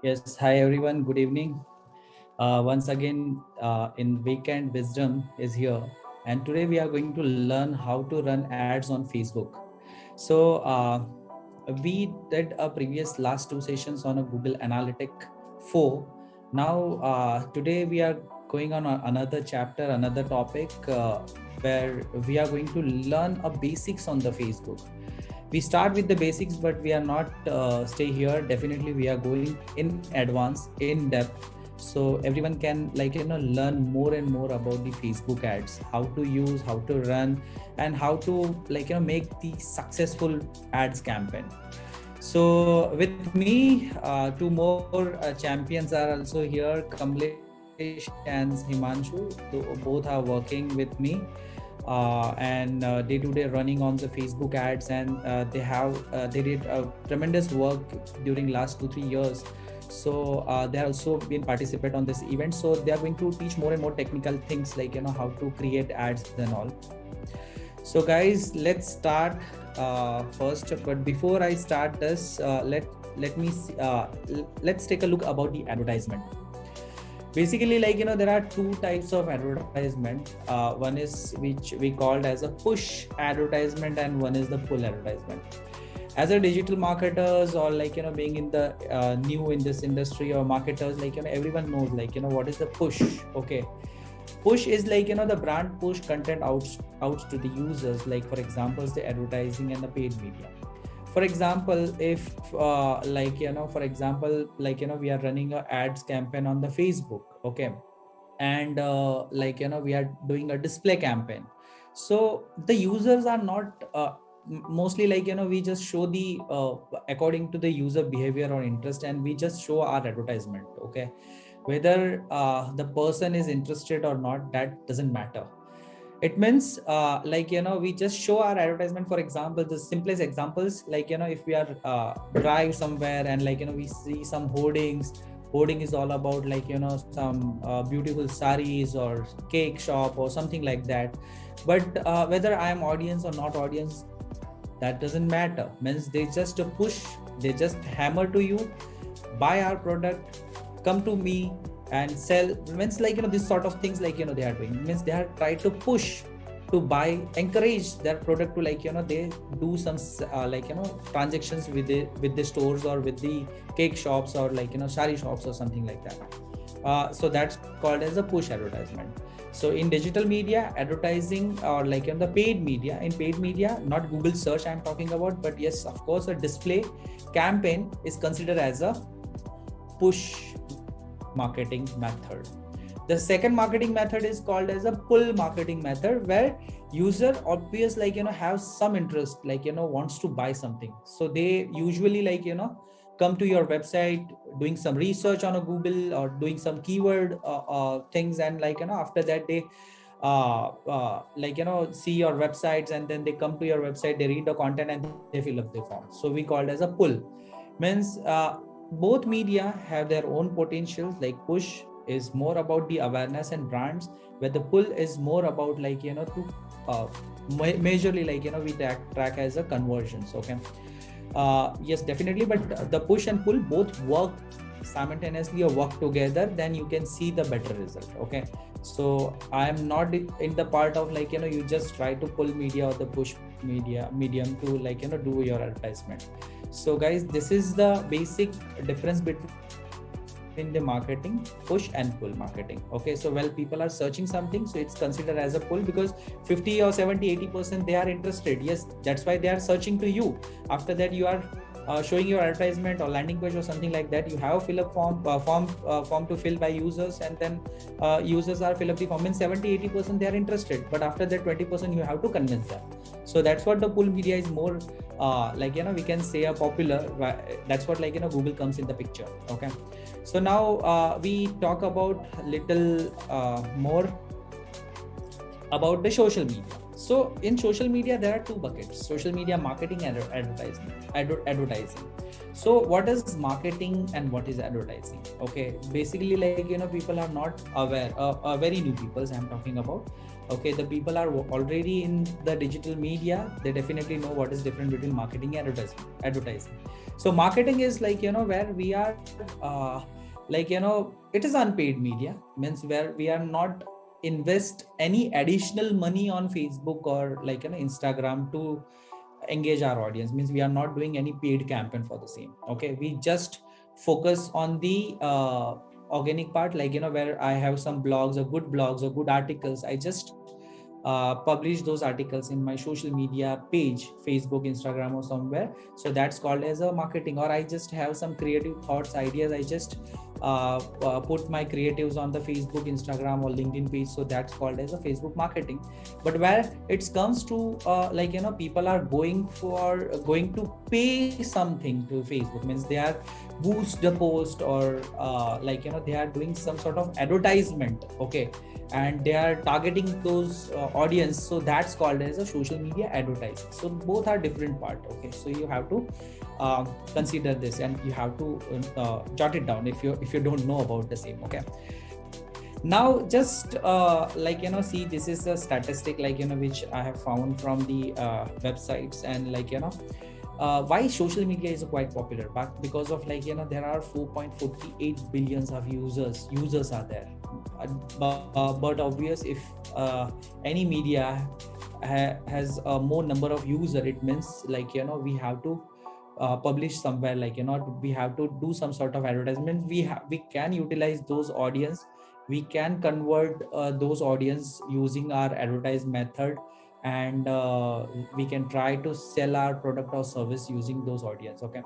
Yes, hi everyone. Good evening. Once again, in Weekend Wisdom is here, and today we are going to learn how to run ads on Facebook. So we did a previous last two sessions on a Google Analytic 4. Now today we are going on another chapter, another topic where we are going to learn a basics on the Facebook. We start with the basics, but we are not stay here. Definitely we are going in advance, in depth, so everyone can learn more and more about the Facebook ads, how to use, how to run, and how to make the successful ads campaign. So with me, two more champions are also here, Kamlesh and Himanshu. Both are working with me and day-to-day running on the Facebook ads, and they did a tremendous work during last 2-3 years. So they have also been participate on this event, so they are going to teach more and more technical things, how to create ads and all. So guys, let's start first. But before I start this, let's take a look about the advertisement. Basically, there are two types of advertisement. One is which we called as a push advertisement, and one is the pull advertisement. As a digital marketers, or being in the new in this industry, or marketers, everyone knows what is the push. Okay, push is the brand push content out to the users, like for example the advertising and the paid media. For example, if we are running a ads campaign on the Facebook. Okay, and we are doing a display campaign. So the users are not mostly we just show the according to the user behavior or interest, and we just show our advertisement. Okay, whether the person is interested or not, that doesn't matter. It means we just show our advertisement. For example, the simplest examples, if we are drive somewhere, and we see some hoarding is all about some beautiful saris or cake shop or something like that. But whether I am audience or not audience, that doesn't matter. Means they just push, they just hammer to you, buy our product, come to me and sell. Means this sort of things they are doing. Means they are trying to push to buy, encourage their product to they do some transactions with the stores, or with the cake shops, or sari shops or something like that. So that's called as a push advertisement. So in digital media advertising, or the paid media, in paid media, not Google search I'm talking about, but yes, of course, a display campaign is considered as a push marketing method. The second marketing method is called as a pull marketing method, where user obvious have some interest, wants to buy something. So they usually come to your website, doing some research on a Google, or doing some keyword things, and after that they see your websites, and then they come to your website, they read the content, and they fill up the form. So we call it as a pull. Means both media have their own potentials. Like push is more about the awareness and brands, where the pull is more about to majorly we track as a conversions. Okay, yes, definitely, but the push and pull both work simultaneously or work together, then you can see the better result. Okay, so I am not in the part of you just try to pull media or the push media medium to do your advertisement. So guys, this is the basic difference between the marketing, push and pull marketing. Okay, so while people are searching something, so it's considered as a pull, because 50 or 70 80% they are interested. Yes, that's why they are searching to you. After that, you are showing your advertisement or landing page or something like that. You have fill up form to fill by users, and then users are fill up the form. In 70 80% they are interested, but after that 20% you have to convince them. So that's what the pull media is more we can say a popular. That's what Google comes in the picture. Okay, so now we talk about little more about the social media. So in social media there are two buckets: social media marketing and advertising. So what is marketing and what is advertising? Okay, basically people are not aware, very new people I'm talking about. Okay, the people are already in the digital media, they definitely know what is different between marketing and advertising. So marketing is like, where we are like, it is unpaid media, means where we are not invest any additional money on Facebook or like, Instagram to engage our audience, means we are not doing any paid campaign for the same. Okay, we just focus on the organic part, like, where I have some blogs or good blogs or good articles, I just publish those articles in my social media page, Facebook, Instagram, or somewhere. So that's called as a marketing. Or I just have some creative thoughts, ideas, I just put my creatives on the Facebook, Instagram, or LinkedIn page. So that's called as a Facebook marketing. But where it comes to like, people are going to pay something to Facebook, means they are boost the post, or like, they are doing some sort of advertisement. Okay, and they are targeting those audience, so that's called as a social media advertising. So both are different part. Okay, so you have to consider this, and you have to jot it down if you don't know about the same. Okay, now just like, see, this is a statistic, like, which I have found from the websites, and like, why social media is quite popular, but because of like, there are 4.48 billions of users are there. But obvious, if any media has a more number of user, it means like, we have to publish somewhere, like, we have to do some sort of advertisement. We can utilize those audience, we can convert those audience using our advertise method, and we can try to sell our product or service using those audience. Okay,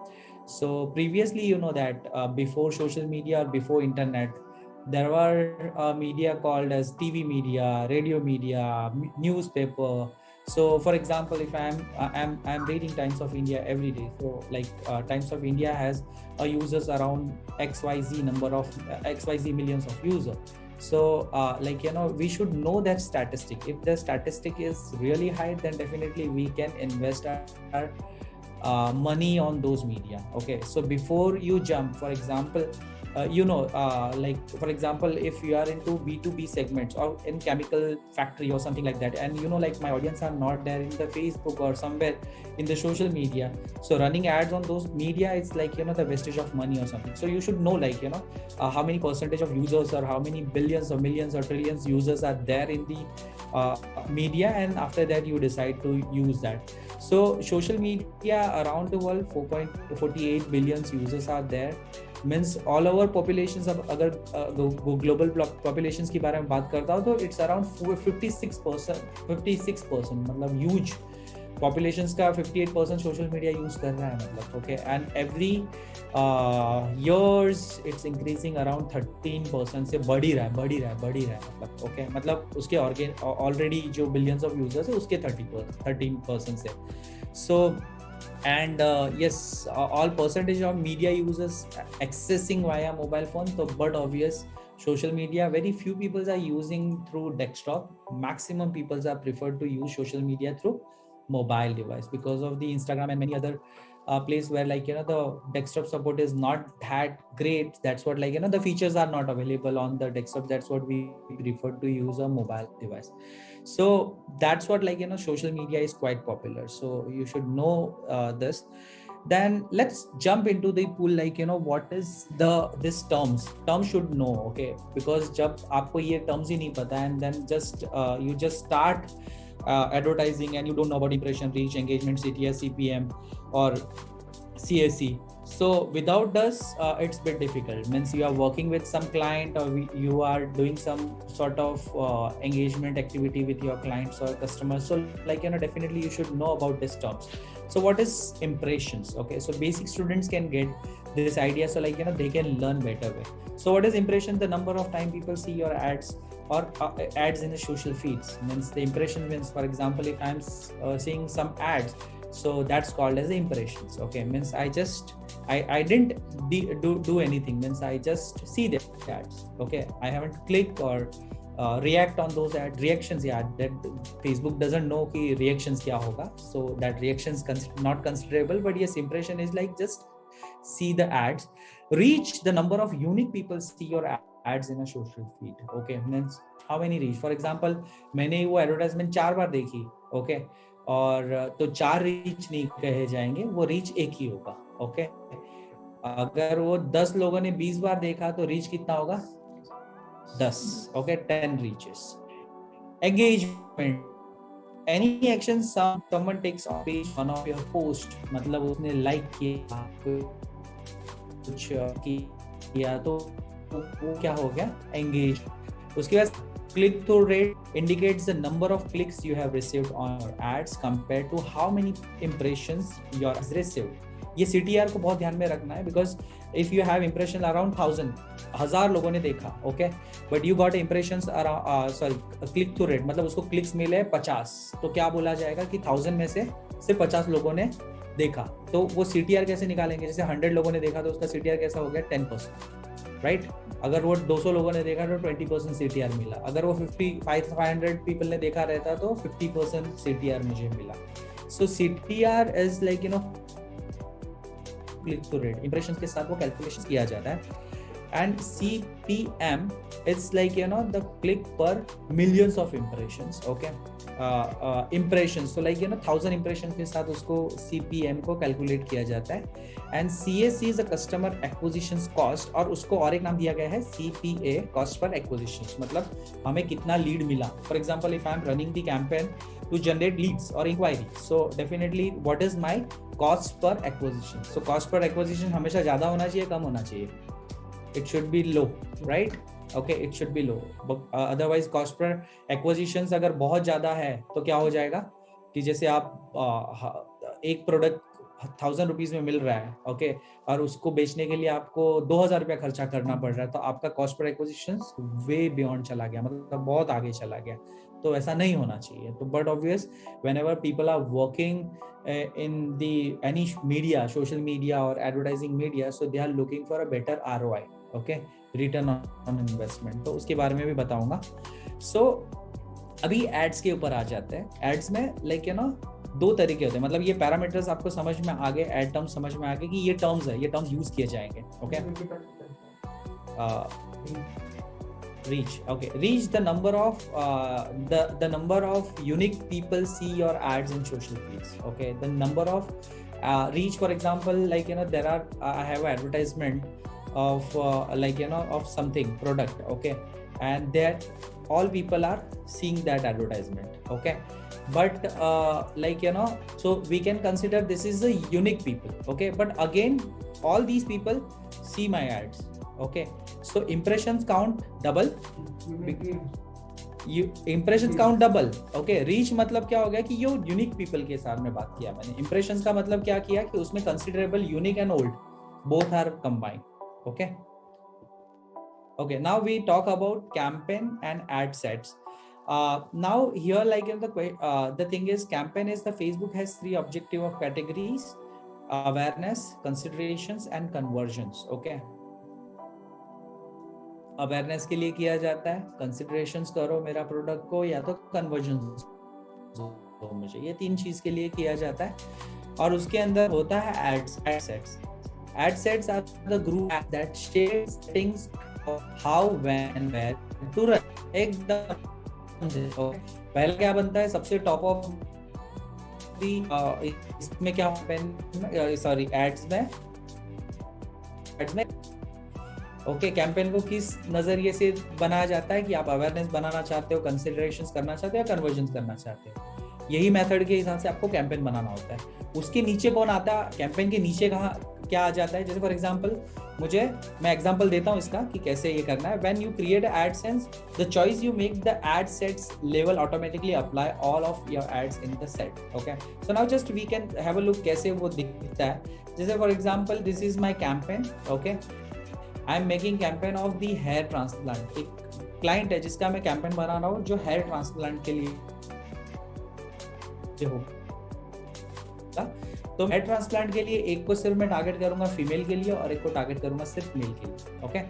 so previously, that before social media or before internet, there were media called as TV media, radio media, newspaper. So for example, if I'm reading Times of India every day, so like Times of India has users around xyz number of xyz millions of users. So like, we should know that statistic. If the statistic is really high, then definitely we can invest our money on those media. Okay, so before you jump, for example, like for example, if you are into B2B segments or in chemical factory or something like that, and like my audience are not there in the Facebook or somewhere in the social media, so running ads on those media is like, the wastage of money or something. So you should know, like, how many percentage of users, or how many billions or millions or trillions users are there in the media, and after that you decide to use that. So social media around the world, 4.48 billion users are there, means all over population. अब अगर global population की बारे में बात करता हूँ, तो it's around 56%, मतलब ह्यूज पॉपुलेशन का 58% सोशल मीडिया यूज कर रहा है, मतलब। Okay, and every years it's increasing around 13% से बढ़ ही रहा है, मतलब। ओके, मतलब उसके ऑलरेडी जो बिलियंस ऑफ यूजर्स है उसके 13% से। सो and yes, all percentage of media users accessing via mobile phone. So but obvious, social media, very few people are using through desktop. Maximum people are preferred to use social media through mobile device, because of the Instagram and many other place where, like, the desktop support is not that great. That's what, like, the features are not available on the desktop. That's what we prefer to use a mobile device. So that's what, like, social media is quite popular, so you should know this. Then let's jump into the pool, like, what is this term should know. Okay, because jab aapko ye terms hi nahi pata, and then just you just start advertising, and you don't know about impression, reach, engagement, CTS, CPM, or CAC. So without this, it's a bit difficult. Means you are working with some client, or you are doing some sort of engagement activity with your clients or customers. So, like, definitely you should know about these terms. So what is impressions? Okay, so basic students can get this idea, so, like, they can learn better way. So what is impression? The number of time people see your ads, or ads in the social feeds. Means the impression means, for example, if I'm seeing some ads, so that's called as impressions. Okay, means I didn't do anything, means I just see the ads. Okay, I haven't clicked or react on those ad reactions. Yeah, that Facebook doesn't know ki reactions kya hoga, so that reactions not considerable. But yes, impression is like just see the ads. Reach, the number of unique people see your ads in a social feed. Okay, means how many reach, for example मैंने वो advertisement 4 बार देखी, okay, और तो 4 reach नहीं कहे जाएंगे, वो reach एक ही होगा, ओके। अगर वो 10 लोगों ने 20 बार देखा तो रीच कितना होगा, 10, okay, 10 reaches. Engagement, any action someone takes on page one of your post, मतलब उसने लाइक किया, कुछ किया, तो वो क्या हो गया, एंगेज। उसके बाद click through rate indicates the number of clicks you have received on your ads compared to how many impressions your ads received. ये CTR को बहुत ध्यान में रखना है, because if you have impression around 1000 लोगों ने देखा, okay, but you got impressions around click through rate, मतलब उसको क्लिक्स मिले 50, तो क्या बोला जाएगा कि 1000 में से सिर्फ 50 लोगों ने देखा, तो वो CTR कैसे निकालेंगे, जैसे 100 लोगों ने देखा तो उसका CTR कैसा हो गया, 10%, राइट। अगर वो 200 लोगों ने देखा तो 20% CTR मिला, अगर वो 500 पीपल ने देखा रहता तो 50% CTR मुझे मिला। So CTR is like you know click through rate, impressions के साथ वो कैलकुलेशन किया जाता है। And CPM it's like you know the click per millions of impressions, okay, impressions, so like you know 1000 impressions के साथ उसको CPM को कैलकुलेट किया जाता है। And CAC is a customer acquisition cost, और उसको और एक नाम दिया गया है CPA, cost per acquisition, मतलब हमें कितना लीड मिला। For example if I am running the campaign to generate leads or inquiry, so definitely what is my cost per acquisition, so cost per acquisition हमेशा ज्यादा होना चाहिए, कम होना चाहिए, it should be low, right? Okay, it should be low, but otherwise cost per acquisitions अगर बहुत ज्यादा है तो क्या हो जाएगा कि जैसे आप एक प्रोडक्ट 1000 रुपीज में मिल रहा है, ओके, और उसको बेचने के लिए आपको 2000 रुपया खर्चा करना पड़ रहा है, तो आपका cost per acquisition way beyond चला गया, मतलब बहुत आगे चला गया, तो ऐसा नहीं होना चाहिए। तो but obvious whenever people are working in the any media, social media और advertising media, so they are looking for a better ROI, okay, return on investment, तो उसके बारे में भी बताऊंगा। सो अभी एड्स के ऊपर आ जाते हैं। एड्स में लाइक यू नो 2 तरीके होते हैं, मतलब ये पैरामीटर्स आपको समझ में आ गए, एड टर्म्स समझ में आ गए कि ये टर्म्स है, ये टर्म्स यूज किए जाएंगे, okay. reach, okay, reach the number of the number of unique people see your ads in social feeds, okay, the number of reach, for example, like you know there are I have an advertisement of like you know of something product, okay, and that all people are seeing that advertisement, okay, but like you know so we can consider this is a unique people, okay, but again all these people see my ads, okay, so impressions count double, impressions count double, okay, reach मतलब क्या हो गया कि ये unique people के साथ में बात किया मैंने, impressions का मतलब क्या किया कि उसमें considerable unique and old both are combined, okay. Okay, now we talk about campaign and ad sets. Now here like in the thing is campaign is the Facebook has 3 objective of categories: awareness, considerations and conversions, okay. Awareness के लिए किया जाता है, considerations करो मेरा product को, या तो कन्वर्जन्स तो मुझे, ये 3 चीज के लिए किया जाता है। और उसके अंदर होता है ads, ad sets. Ad sets are the group that share settings how when where to run, एकदम पहले क्या बनता है, सबसे टॉप ऑफ दी इसमें क्या सॉरी एड्स में ओके कैंपेन को किस नजरिए से बनाया जाता है कि आप अवेयरनेस बनाना चाहते हो, कंसिडरेशंस करना चाहते हो या कन्वर्जन्स करना चाहते हो, यही मेथड के हिसाब से आपको कैंपेन बनाना होता है। उसके नीचे कौन आता है, कैंपेन के नीचे कहाँ क्या आ जाता है, जैसे फॉर एग्जांपल मैं एग्जांपल देता हूँ इसका कि कैसे ये करना है। When you create AdSense, the choice you make the ad sets level automatically apply all of your ads in the set, okay. So now just we can have a look कैसे वो दिखता है। जैसे for example this is my campaign, okay, I am making campaign of the hair transplant. एक client है जिसका मैं campaign बना रहा हूँ जो हेयर ट्रांसप्लांट के लिए हो। तो हेयर ट्रांसप्लांट के लिए एक को सिर्फ मैं टारगेट करूंगा फीमेल के लिए और एक को टारगेट करूंगा सिर्फ मेल के लिए, okay.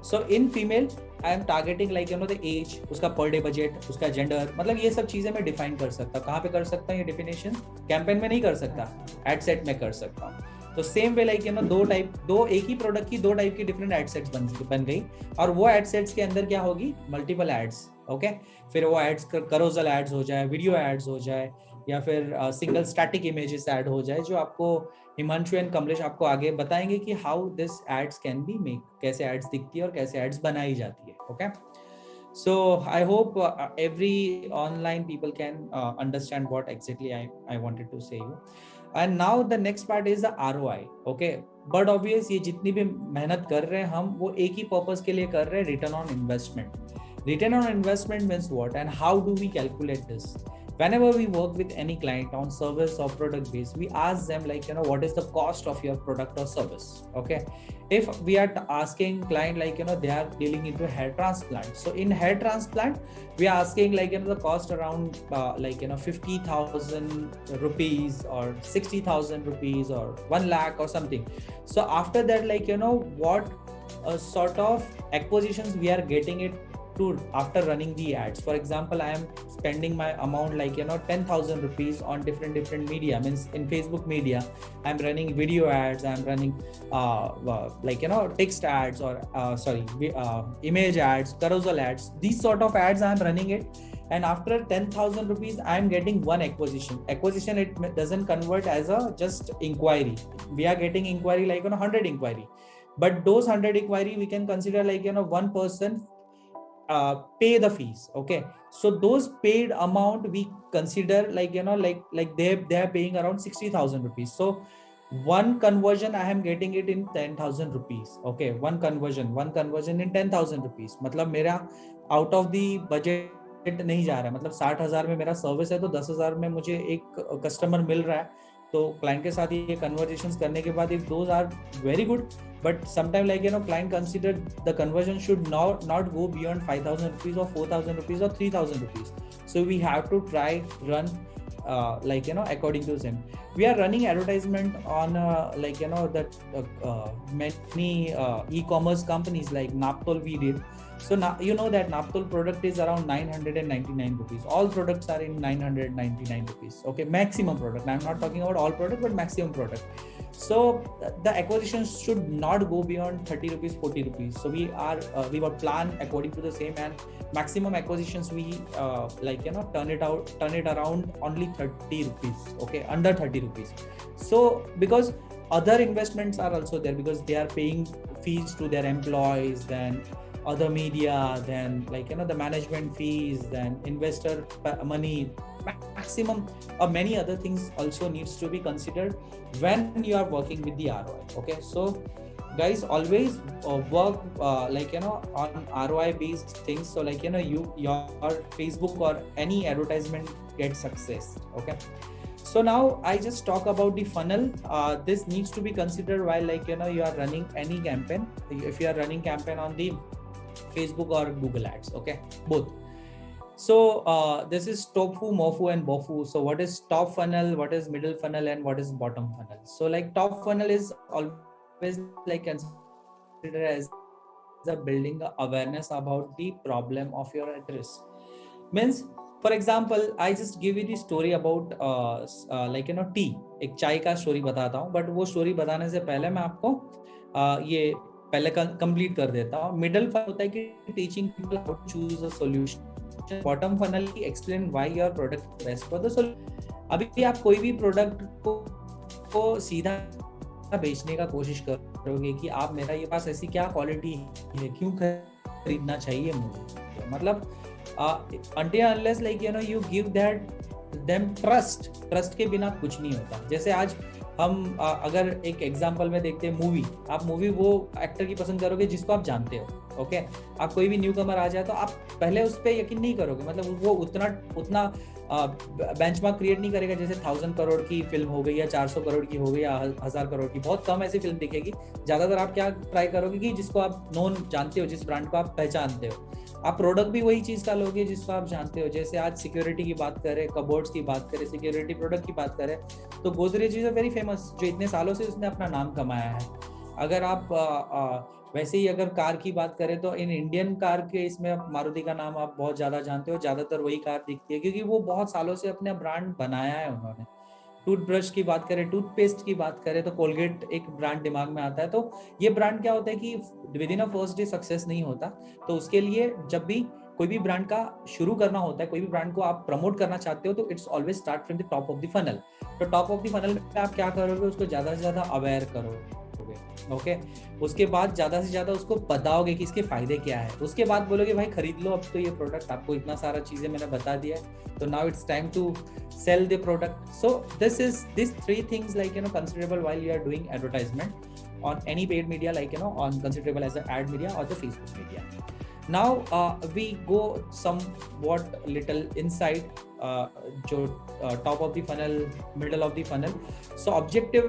So in female I am targeting like you know the age, उसका पर डे बजट, उसका जेंडर, मतलब ये सब चीजें मैं डिफाइन कर सकता हूँ। कहाँ पे कर सकता हूँ ये डिफिनेशन? कैंपेन में नहीं कर सकता, एड सेट में कर सकता हूँ। तो सेम वे लाइक दो एक ही प्रोडक्ट की दो टाइप की डिफरेंट एड सेट्स बन गई, और वो एड सेट्स के अंदर क्या होगी, मल्टीपल एड्स। ओके, फिर वो एड्स करोजल एड्स हो जाए, वीडियो एड्स हो जाए, या फिर सिंगल स्टैटिक इमेजेस ऐड हो जाए, जो आपको हिमांशु एंड कमलेश आपको आगे बताएंगे कि how this ads can be make, कैसे एड्स दिखती है और कैसे एड्स बनाई जाती है। Okay, so I hope every online people can understand what exactly I wanted to say you. And now the next part is the ROI. Okay, but obvious ये जितनी भी मेहनत कर रहे हैं हम, वो एक ही पर्पस के लिए कर रहे हैं, return on investment. Return on investment means what, and how do we calculate this? Whenever we work with any client on service or product base, we ask them like, what is the cost of your product or service? Okay, if we are asking client like, they are dealing into hair transplant, so in hair transplant we are asking like, the cost around 50,000 rupees or 60,000 rupees or 1 lakh or something. So after that, like, what sort of acquisitions we are getting it to after running the ads. For example, I am spending my amount like 10,000 rupees on different media, means in Facebook media I'm running video ads, I'm running text ads, or image ads, carousel ads, these sort of ads I'm running it. And after 10,000 rupees I'm getting one acquisition. It doesn't convert as a just inquiry. We are getting inquiry like 100 inquiry, but those 100 inquiry we can consider like one person pay the fees. Okay, so those paid amount we consider like they are paying around 60,000 rupees. So one conversion I am getting it in 10,000 rupees. Okay, one conversion in 10,000 rupees, मतलब मेरा out of the budget नहीं जा रहा है, मतलब 60,000 में मेरा service है तो 10,000 में मुझे एक कस्टमर मिल रहा है। तो क्लाइंट के साथ ये कन्वर्सेशंस करने के बाद if those are very good, but sometimes like client consider the conversion should not go beyond 5,000 rupees or 4,000 rupees or 3,000 rupees. So we have to try run according to them. We are running advertisement on many e-commerce companies like Naptol we did. So now you know that Naptol product is around 999 rupees. All products are in 999 rupees. Okay, maximum product. I'm not talking about all product, but maximum product. So the acquisitions should not go beyond 30 rupees, 40 rupees. So we were planned according to the same, and maximum acquisitions we turn it around only 30 rupees. Okay, under 30 rupees. So because other investments are also there, because they are paying fees to their employees, then other media, then the management fees, then investor money, maximum many other things also needs to be considered when you are working with the ROI. Okay, so guys, always work on ROI based things, so your Facebook or any advertisement gets success. Okay, so now I just talk about the funnel. This needs to be considered while you are running any campaign. If you are running campaign on the Facebook or Google ads, okay, both. So this is Tofu, Mofu and Bofu. So what is top funnel, what is middle funnel, and what is bottom funnel? So top funnel is always considered as the building awareness about the problem of your address. Means, for example, I just give you the story about tea. एक चाय का story बताता हूँ, but वो story बताने से पहले मैं आपको ये पहले कंप्लीट कर देता हूँ. मिडल फनल होता है कि teaching people how to choose a solution. Bottom funnel की explain why your product best for the solution. अभी आप कोई भी प्रोडक्ट को सीधा बेचने का कोशिश करोगे कि आप मेरा ये पास ऐसी क्या क्वालिटी है, क्यों खरीदना चाहिए मुझे, मतलब until unless you give them trust के बिना कुछ नहीं होता. जैसे आज हम अगर एक एग्जांपल में देखते हैं मूवी, आप मूवी वो एक्टर की पसंद करोगे जिसको आप जानते हो. ओके, आप कोई भी न्यू कमर आ जाए तो आप पहले उस पर यकीन नहीं करोगे, मतलब वो उतना बेंचमार्क क्रिएट नहीं करेगा. जैसे 1000 करोड़ की फिल्म हो गई या 400 करोड़ की हो गई या 1000 करोड़ की, बहुत कम ऐसी फिल्म दिखेगी. ज्यादातर आप क्या ट्राई करोगे कि जिसको आप नोन जानते हो, जिस ब्रांड को आप पहचानते हो. आप प्रोडक्ट भी वही चीज का लोगे जिसको आप जानते हो. जैसे आज सिक्योरिटी की बात करें, कबोर्ड्स की बात करें, सिक्योरिटी प्रोडक्ट की बात करें, तो Godrej is a very famous, जो इतने सालों से उसने अपना नाम कमाया है. अगर आप वैसे ही अगर कार की बात करें तो इन इंडियन कार के इसमें मारुति का नाम आप बहुत ज्यादा जानते हो. ज्यादातर वही कार दिखती है क्योंकि वो बहुत सालों से अपना ब्रांड बनाया है उन्होंने. टूथब्रश की बात करें, टूथपेस्ट की बात करें तो कोलगेट एक ब्रांड दिमाग में आता है। तो ये ब्रांड क्या होता है कि with in a first day success नहीं होता। तो उसके लिए जब भी कोई भी ब्रांड का शुरू करना होता है, कोई भी ब्रांड को आप प्रमोट करना चाहते हो, तो it's always start from the top of the funnel. तो टॉप ऑफ द फनल में आप क्या करोगे, उसको ज्यादा से ज्यादा अवेयर करोगे, ओके। उसके बाद ज्यादा से ज्यादा उसको बताओगे कि इसके फायदे क्या है। उसके बाद बोलोगे भाई खरीद लो अब तो ये प्रोडक्ट, आपको इतना सारा चीजें मैंने बता दिया है, तो now it's time to sell the product. So these three things, like considerable while you are doing advertisement on any paid media, like on considerable as the ad media or the Facebook media. Now we go somewhat little inside जो top of the funnel, middle of the funnel. So objective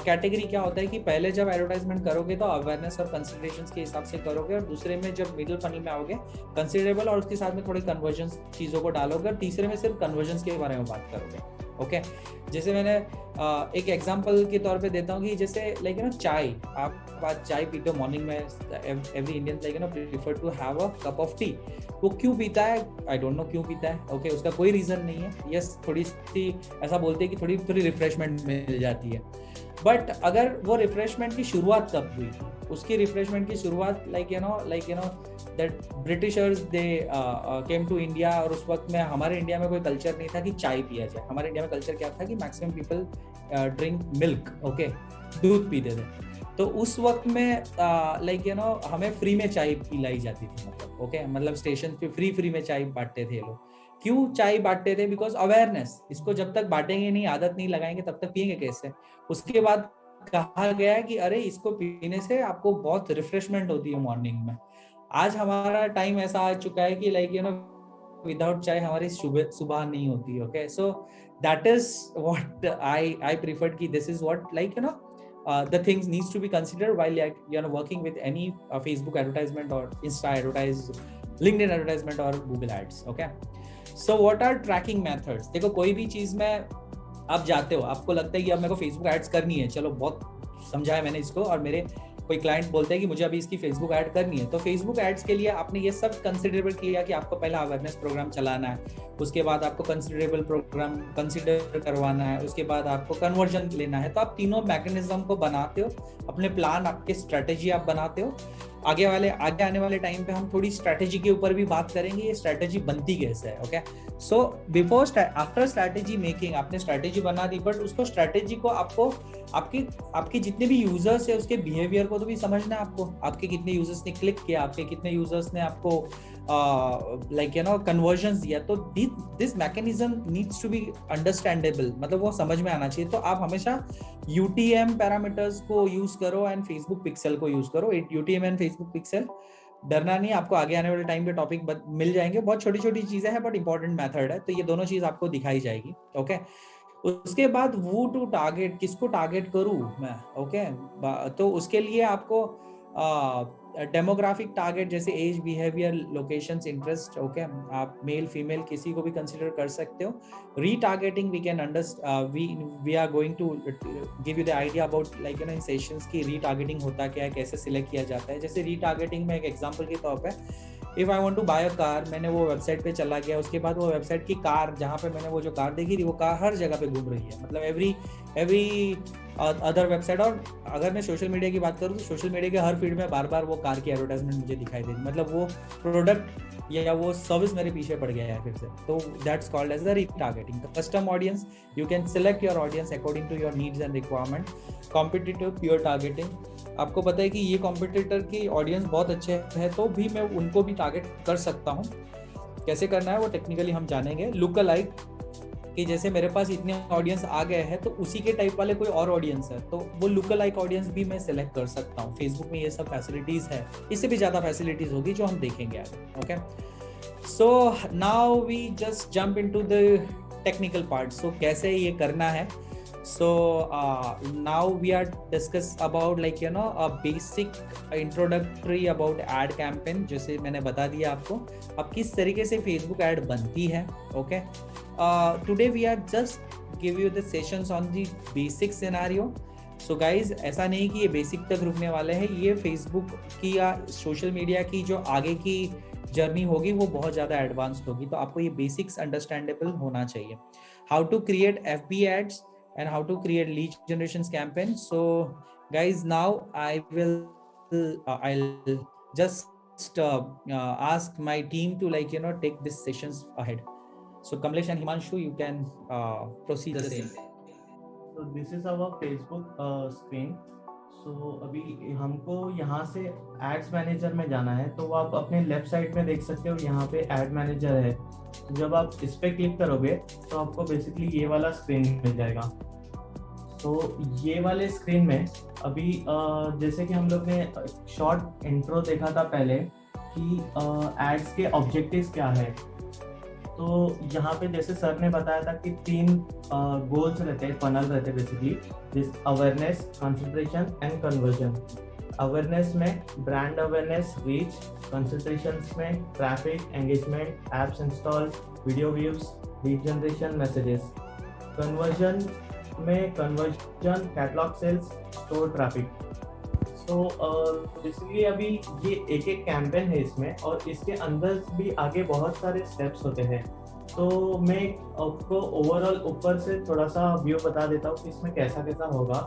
category क्या होता है कि पहले जब advertisement करोगे तो awareness और considerations के हिसाब से करोगे, और दूसरे में जब middle funnel में आओगे considerable और उसके साथ में थोड़ी conversions चीज़ों को डालोगे, और तीसरे में सिर्फ conversions के बारे में बात करोगे, ओके। जैसे मैंने एक एग्जांपल के तौर पे देता हूँ कि जैसे लाइक चाय, आप आज चाय पीते हो मॉर्निंग में, every Indian prefer to have a cup of tea. वो क्यों पीता है, आई डोंट नो क्यों पीता है, ओके, उसका कोई रीजन नहीं है। यस, थोड़ी सी ऐसा बोलते हैं कि थोड़ी रिफ्रेशमेंट मिल जाती है, बट अगर वो रिफ्रेशमेंट की शुरुआत कब हुई थी, उसकी रिफ्रेशमेंट की शुरुआत like that Britishers they came to India, और उस वक्त में हमारे इंडिया में कोई कल्चर नहीं था कि चाय पिया जाए। हमारे इंडिया में कल्चर क्या था कि maximum people drink milk, okay, दूध पीते थे। तो उस वक्त में हमें फ्री में चाय पिलाई जाती थी, मतलब ओके, मतलब स्टेशन पे फ्री में चाय बांटते थे लोग। क्यों चाय बांटते थे? बिकॉज अवेयरनेस, इसको जब तक बांटेंगे नहीं, आदत नहीं लगाएंगे, तब तक पियेंगे कैसे। उसके बाद कहा गया है कि अरे इसको पीने से आपको बहुत रिफ्रेशमेंट होती है मॉर्निंग में। आज हमारा टाइम ऐसा आ चुका है कि विदाउट चाय हमारी सुबह नहीं होती, okay. So that is what I preferred कि this is what the things needs to be considered while working with any Facebook advertisement or Insta advertise, LinkedIn advertisement or Google ads, okay. So what are tracking methods? देखो, कोई भी चीज में आप जाते हो, आपको लगता है कि अब मेरे को फेसबुक एड्स करनी है, चलो बहुत समझाया मैंने इसको, और मेरे कोई क्लाइंट बोलते हैं कि मुझे अभी इसकी फेसबुक ऐड करनी है, तो फेसबुक एड्स के लिए आपने ये सब कंसिडरेबल किया कि आपको पहला अवेयरनेस प्रोग्राम चलाना है, उसके बाद आपको कंसिडरेबल प्रोग्राम कंसिडर करवाना है, उसके बाद आपको कन्वर्जन लेना है। तो आप तीनों मैकेनिज्म को बनाते हो, अपने प्लान, आपके स्ट्रेटेजी आप बनाते हो। आगे आने वाले टाइम पे हम थोड़ी स्ट्रेटेजी के ऊपर भी बात करेंगे, ये स्ट्रेटेजी बनती कैसे है, okay. So after strategy making, आपने स्ट्रेटेजी बना दी, बट उसको स्ट्रेटेजी को आपको आपके जितने भी यूजर्स है उसके बिहेवियर को तो भी समझना है आपको। आपके कितने यूजर्स ने क्लिक किया, आपके कितने यूजर्स ने आपको कन्वर्जन दिया, तो this mechanism needs to be understandable, मतलब वो समझ में आना चाहिए। तो आप हमेशा UTM पैरामीटर्स को यूज करो एंड फेसबुक पिक्सल को यूज करो। UTM एंड फेसबुक पिक्सल, डरना नहीं, आपको आगे आने वाले टाइम पे टॉपिक मिल जाएंगे, बहुत छोटी छोटी चीजें हैं बट इंपॉर्टेंट मेथड है, तो ये दोनों चीज आपको दिखाई जाएगी, ओके। उसके बाद वो टू टारगेट, किसको टारगेट करूं मैं, ओके। तो उसके लिए आपको डेमोग्राफिक टारगेट, जैसे age, behaviour, locations, interest, okay, आप मेल फीमेल किसी को भी कंसीडर कर सकते हो। Retargeting we can we are going to give you the idea about in sessions की रीटारगेटिंग होता क्या है, कैसे सिलेक्ट किया जाता है। जैसे रीटारगेटिंग में एक एग्जांपल के तौर पे, if I want to buy a car, मैंने वो वेबसाइट पे चला गया, उसके बाद वो वेबसाइट की कार, जहाँ पे मैंने वो जो कार देखी थी, वो कार हर जगह पे घूम रही है, मतलब एवरी अदर वेबसाइट। और अगर मैं सोशल मीडिया की बात करूँ तो सोशल मीडिया के हर फीड में बार बार वो कार की एडवर्टाइजमेंट मुझे दिखाई देती, मतलब वो प्रोडक्ट या वो सर्विस मेरे पीछे पड़ गया है फिर से। तो that's called as the retargeting. Custom audience, you can select your audience according to your needs and requirement. Competitive pure targeting, आपको पता है कि ये कॉम्पिटिटर की ऑडियंस बहुत अच्छे है, तो भी मैं उनको भी टारगेट कर सकता हूँ। कैसे करना है वो टेक्निकली हम जानेंगे। लुक अलाइक, कि जैसे मेरे पास इतने ऑडियंस आ गए हैं तो उसी के टाइप वाले कोई और ऑडियंस है, तो वो लुक अलाइक ऑडियंस भी मैं सिलेक्ट कर सकता हूँ। फेसबुक में ये सब फैसिलिटीज है, इससे भी ज्यादा फैसिलिटीज होगी जो हम देखेंगे आगे, okay. So now we just jump into the technical part. So कैसे ये करना है। So now we are discuss about a basic introductory about ad campaign, जैसे मैंने बता दिया आपको अब किस तरीके से Facebook ad बनती है, okay. Today we are just give you the sessions on the basic scenario. So guys, ऐसा नहीं कि ये बेसिक तक रुकने वाले हैं, ये Facebook की या सोशल मीडिया की जो आगे की जर्नी होगी वो बहुत ज़्यादा एडवांस होगी, तो आपको ये बेसिक्स अंडरस्टैंडेबल होना चाहिए। How to create FB ads, and how to create lead generations campaign. So guys, now I'll just ask my team to take these sessions ahead. So Kamlesh and Himanshu, you can proceed the same. तो this is our Facebook screen. So अभी हमको यहाँ से ads manager में जाना है, तो आप अपने लेफ्ट साइड में देख सकते हो यहाँ पे एड मैनेजर है. तो जब आप इस पर क्लिक करोगे तो आपको बेसिकली ये वाला स्क्रीन मिल जाएगा. तो ये वाले स्क्रीन में अभी जैसे कि हम लोग ने शॉर्ट इंट्रो देखा था पहले कि एड्स के ऑब्जेक्टिव्स क्या है. तो यहाँ पे जैसे सर ने बताया था कि 3 गोल्स रहते हैं, फनल रहते हैं बेसिकली, जिस awareness, concentration and conversion. Awareness में ब्रांड अवेयरनेस, रीच. कंसंट्रेशन में traffic, engagement, apps install, video views, lead generation, messages. Conversion में conversion, catalogue sales, store traffic. तो बेसिकली अभी ये एक एक कैंपेन है इसमें, और इसके अंदर भी आगे बहुत सारे स्टेप्स होते हैं. तो मैं आपको ओवरऑल ऊपर से थोड़ा सा व्यू बता देता हूँ कि इसमें कैसा कैसा होगा.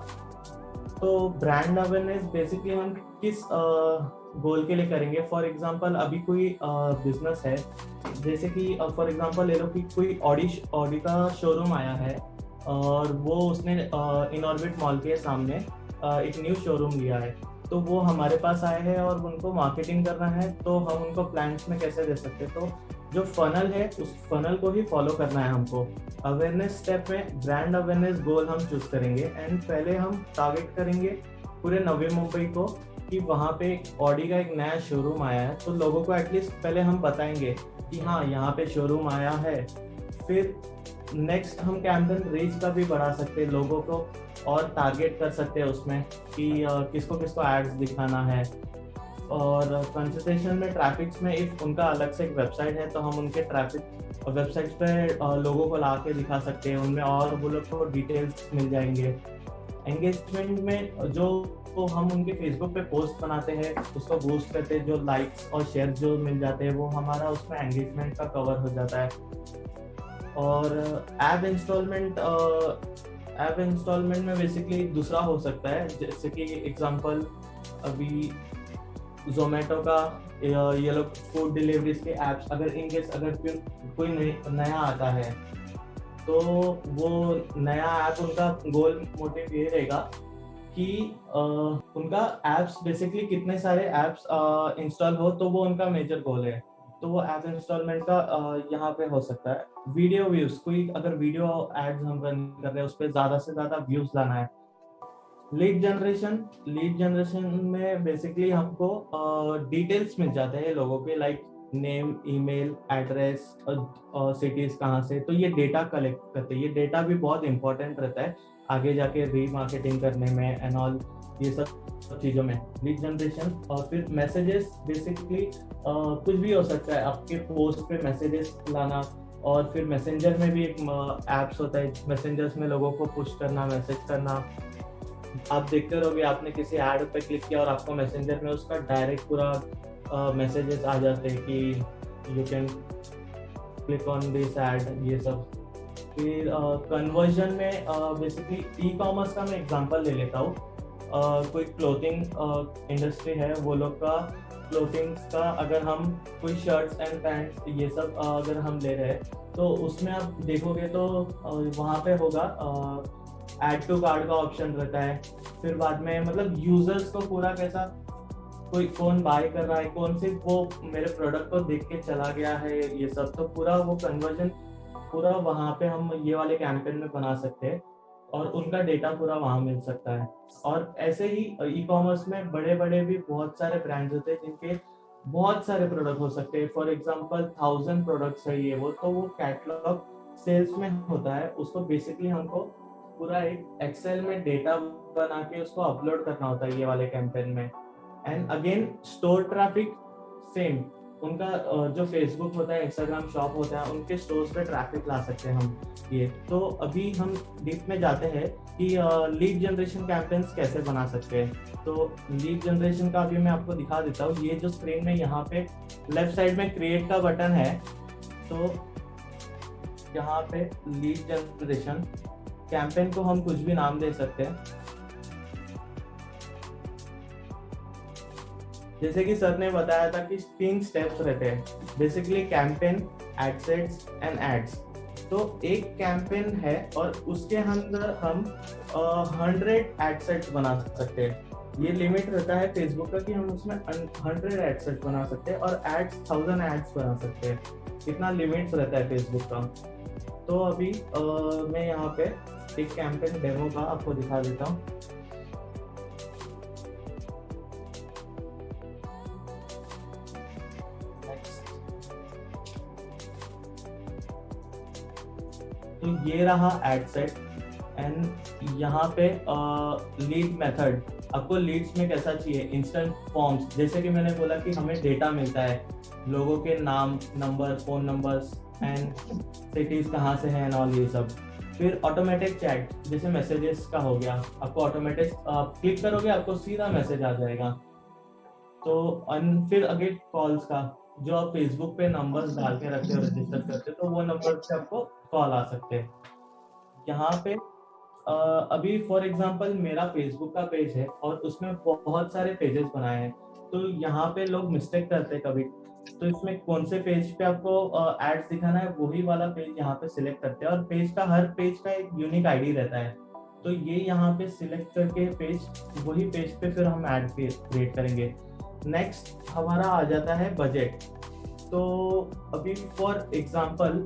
तो ब्रांड अवेयरनेस बेसिकली हम किस गोल के लिए करेंगे. फॉर एग्जांपल अभी कोई बिजनेस है, जैसे कि फॉर एग्जांपल ले लो कि कोई ऑडी का शोरूम आया है और वो उसने इनऑर्बिट मॉल के सामने एक न्यू शोरूम लिया है. तो वो हमारे पास आए हैं और उनको मार्केटिंग करना है, तो हम उनको प्लान्स में कैसे दे सकते हैं. तो जो फनल है उस फनल को ही फॉलो करना है हमको. अवेयरनेस स्टेप में ब्रांड अवेयरनेस गोल हम चूज करेंगे, एंड पहले हम टारगेट करेंगे पूरे नवी मुंबई को कि वहाँ पे ऑडी का एक नया शोरूम आया है. तो लोगों को एटलीस्ट पहले हम बताएंगे कि हाँ यहाँ पे शोरूम आया है. फिर नेक्स्ट हम कैंपेन रीच का भी बढ़ा सकते हैं, लोगों को और टारगेट कर सकते हैं उसमें कि किसको किसको एड्स दिखाना है. और कंसंट्रेशन में ट्रैफिक्स में इफ उनका अलग से एक वेबसाइट है तो हम उनके ट्रैफिक वेबसाइट पे लोगों को ला के दिखा सकते हैं उनमें, और वो लोग को डिटेल्स मिल जाएंगे. एंगेजमेंट में जो तो हम उनके फेसबुक पे पोस्ट बनाते हैं उसको बूस्ट करते हैं, जो लाइक्स और शेयर जो मिल जाते हैं वो हमारा उसमें एंगेजमेंट का कवर हो जाता है. और ऐप इंस्टॉलमेंट में बेसिकली दूसरा हो सकता है, जैसे कि एग्जांपल अभी जोमेटो का ये लोग फूड डिलीवरीज के ऐप्स अगर इनकेस अगर कोई नया आता है तो वो नया ऐप उनका गोल मोटिव ये रहेगा कि उनका ऐप्स बेसिकली कितने सारे ऐप्स इंस्टॉल हो, तो वो उनका मेजर गोल है. तो वो ऐप इंस्टॉलमेंट का यहाँ पे हो सकता है. वीडियो व्यूज, कोई अगर वीडियो एड्स हम रन कर रहे हैं उस पर ज्यादा से ज्यादा व्यूज लाना है. लीड जनरेशन में बेसिकली हमको डिटेल्स मिल जाते हैं लोगों के, लाइक नेम, ईमेल, एड्रेस और सिटीज कहाँ से. तो ये डेटा कलेक्ट करते हैं. ये डेटा भी बहुत इंपॉर्टेंट रहता है आगे जाके रीमार्केटिंग करने में एंड ऑल, ये सब चीज़ों में. लीड जनरेशन और फिर मैसेजेस, बेसिकली कुछ भी हो सकता है, आपके पोस्ट पे मैसेजेस लाना. और फिर मैसेंजर में भी एक ऐप्स होता है, मैसेंजर्स में लोगों को पुश करना, मैसेज करना. आप देखते रहोगे आपने किसी ऐड पे क्लिक किया और आपको मैसेंजर में उसका डायरेक्ट पूरा मैसेजेस आ जाते हैं कि you can click on this add, ये सब. फिर कन्वर्जन में बेसिकली ई कॉमर्स का मैं एग्जांपल ले लेता हूँ. कोई क्लोथिंग इंडस्ट्री है, वो लोग का क्लोथिंग्स का अगर हम कोई शर्ट्स एंड पैंट्स ये सब अगर हम ले रहे हैं तो उसमें आप देखोगे तो वहाँ पे होगा ऐड टू कार्ड का ऑप्शन रहता है. फिर बाद में मतलब यूजर्स को पूरा कैसा कोई कौन बाय कर रहा है, कौन से वो मेरे प्रोडक्ट को देख के चला गया है, ये सब. तो पूरा वो कन्वर्जन पूरा वहाँ पे हम ये वाले कैंपेन में बना सकते हैं और उनका डेटा पूरा वहाँ मिल सकता है. और ऐसे ही ई कॉमर्स में बड़े बड़े भी बहुत सारे ब्रांड्स होते हैं जिनके बहुत सारे प्रोडक्ट हो सकते हैं. फॉर एग्जांपल 1000 प्रोडक्ट्स है ये वो, तो वो कैटलॉग सेल्स में होता है. उसको बेसिकली हमको पूरा एक एक्सेल में डेटा बना के उसको अपलोड करना होता है ये वाले कैंपेन में. And again store traffic same, उनका जो फेसबुक होता है, इंस्टाग्राम शॉप होता है, उनके स्टोर्स पे ट्रैफिक ला सकते हैं हम ये. तो अभी हम डीप में जाते हैं कि लीड जनरेशन कैंपेन्स कैसे बना सकते हैं. तो लीड जनरेशन का अभी मैं आपको दिखा देता हूँ. ये जो स्क्रीन में यहाँ पे लेफ्ट साइड में क्रिएट का बटन है, तो यहाँ पे लीड जनरेशन कैंपेन को हम कुछ भी नाम दे सकते हैं, जैसे कि सर ने बताया था कि 3 स्टेप्स रहते हैं, basically campaign, ad sets and ads. तो एक कैंपेन है और उसके अंदर हम 100 एड सेट्स बना सकते हैं। ये लिमिट रहता है फेसबुक का कि हम उसमें 100 एड सेट्स बना सकते हैं और एड्स 1000 एड्स बना सकते हैं, इतना लिमिट्स रहता है फेसबुक का। तो अभी मैं यहाँ पे एक कैंपेन डेमो का आपको दिखा देता हूँ। तो ये रहा एड सेट एंड यहाँ पे लीड मेथड, आपको लीड्स में कैसा चाहिए, इंस्टेंट फॉर्म्स, जैसे कि मैंने बोला कि हमें डेटा मिलता है, लोगों के नाम, number, phone numbers and cities कहाँ से हैं एंड ऑल ये सब। फिर ऑटोमेटिक चैट, जैसे मैसेजेस का हो गया, आपको ऑटोमेटिक क्लिक करोगे आपको सीधा मैसेज आ जाएगा। तो फिर अगेन कॉल्स का, जो आप फेसबुक पे नंबर्स डाल के रखते हो, रजिस्टर करते हो, तो वो नंबर से आपको कॉल आ सकते हैं। यहाँ पे अभी फॉर एग्जांपल मेरा फेसबुक का पेज है और उसमें बहुत सारे पेजेस बनाए हैं, तो यहाँ पे लोग मिस्टेक करते हैं कभी, तो इसमें कौन से पेज पे आपको एड्स दिखाना है वही वाला पेज यहाँ पे सिलेक्ट करते हैं, और पेज का, हर पेज का एक यूनिक आईडी रहता है, तो ये यहाँ पे सिलेक्ट करके पेज, वही पेज पे फिर हम एड क्रिएट करेंगे। नेक्स्ट हमारा आ जाता है बजट। तो अभी फॉर एग्जांपल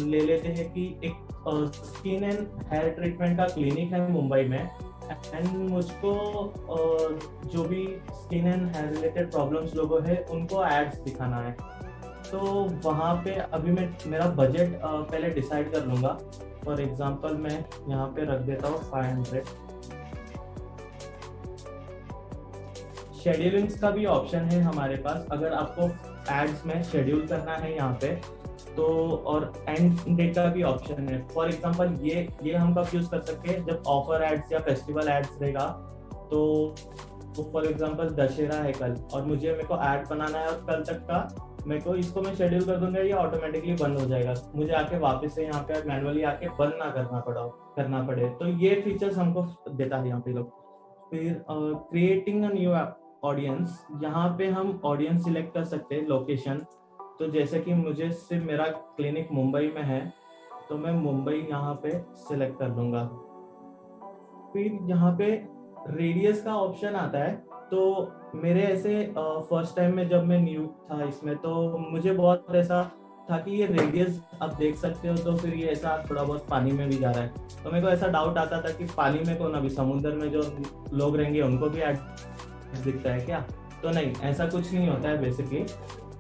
ले लेते हैं कि एक स्किन एंड हेयर ट्रीटमेंट का क्लिनिक है मुंबई में, एंड मुझको जो भी skin and hair related problems लोगों है उनको एड्स दिखाना है। तो वहाँ पे अभी मैं मेरा बजट पहले डिसाइड कर लूँगा। फॉर एग्जांपल मैं यहाँ पे रख देता हूँ 500। शेड्यूलिंग्स का भी ऑप्शन है हमारे पास, अगर आपको एड्स में शेड्यूल करना है यहाँ पे तो, और एंड डेट का भी ऑप्शन है। फॉर एग्जांपल ये हम कब यूज कर सकते हैं, जब ऑफर एड्स या फेस्टिवल एड्स रहेगा, तो फॉर एग्जांपल दशहरा है कल और मेरे को ऐड बनाना है और कल तक का मेरे को, इसको मैं शेड्यूल कर दूंगा, ये ऑटोमेटिकली बंद हो जाएगा, मुझे आके वापस से यहाँ पे मैनुअली आके बंद ना करना पड़े। तो ये फीचर्स हमको देता है यहाँ पे लोग। फिर क्रिएटिंग अ न्यू ऑडियंस, यहाँ पे हम ऑडियंस सिलेक्ट कर सकते हैं, लोकेशन। तो जैसे कि मुझे सिर्फ मेरा क्लिनिक मुंबई में है तो मैं मुंबई यहाँ पे सिलेक्ट कर लूँगा। फिर यहाँ पे रेडियस का ऑप्शन आता है, तो मेरे ऐसे फर्स्ट टाइम में जब मैं न्यू था इसमें, तो मुझे बहुत ऐसा था कि ये रेडियस आप देख सकते हो, तो फिर ये ऐसा थोड़ा बहुत पानी में भी जा रहा है, तो मेरे को ऐसा डाउट आता था कि पानी में कौन, अभी समुद्र में जो लोग रहेंगे उनको भी ऐड दिखता है क्या? तो नहीं, ऐसा कुछ नहीं होता है। बेसिकली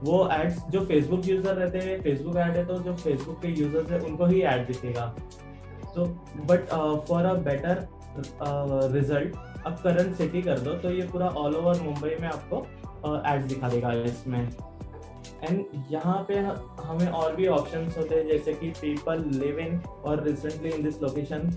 वो एड्स जो फेसबुक यूजर रहते हैं, फेसबुक ऐड है तो जो फेसबुक के यूजर्स है उनको ही ऐड दिखेगा। तो but for a better result अब करंट सिटी कर दो, तो ये पूरा ऑल ओवर मुंबई में आपको एड्स दिखा देगा इसमें। एंड यहाँ पे हमें और भी ऑप्शंस होते हैं, जैसे कि पीपल लिविंग और recently in this location,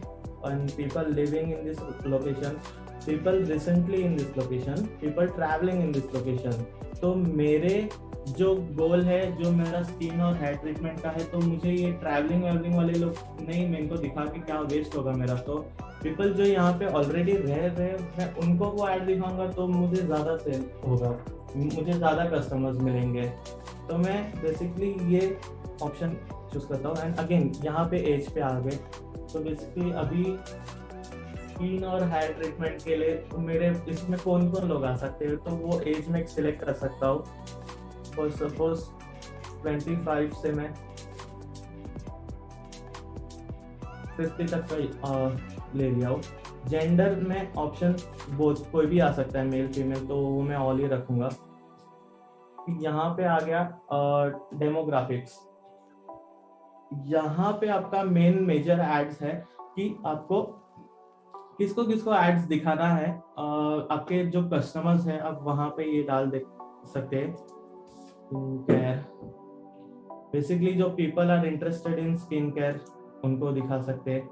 and people living in this location, people recently in this location, people travelling in this location. तो मेरे जो गोल है, जो मेरा स्किन और हेयर ट्रीटमेंट का है, तो मुझे ये ट्रैवलिंग वाले लोग नहीं, मैं इनको दिखा के क्या वेस्ट होगा मेरा। तो पीपल जो यहाँ पे ऑलरेडी रह रहे मैं उनको वो ऐड दिखाऊंगा तो मुझे ज़्यादा सेल होगा, मुझे ज़्यादा कस्टमर्स मिलेंगे। तो मैं बेसिकली ये ऑप्शन चूज करता हूँ। एंड अगेन यहाँ पे एज पे आ गए, तो बेसिकली अभी स्किन और हेयर ट्रीटमेंट के लिए तो मेरे इसमें कौन कौन लोग आ सकते हैं, तो वो एज में सिलेक्ट कर सकता हूँ। फॉर सपोज 25 से मैं 50 तक का ले लिया हूँ। जेंडर में ऑप्शन बहुत कोई भी आ सकता है, मेल फीमेल, तो वो मैं ऑल ही रखूंगा। यहाँ पे आ गया डेमोग्राफिक्स। यहाँ पे आपका मेन मेजर एड्स है कि आपको किसको किसको एड्स दिखाना है। आपके जो कस्टमर्स हैं आप वहाँ पे ये डाल दे सकते हैं। स्किन केयर, बेसिकली जो people are interested in skin care उनको दिखा सकते हैं।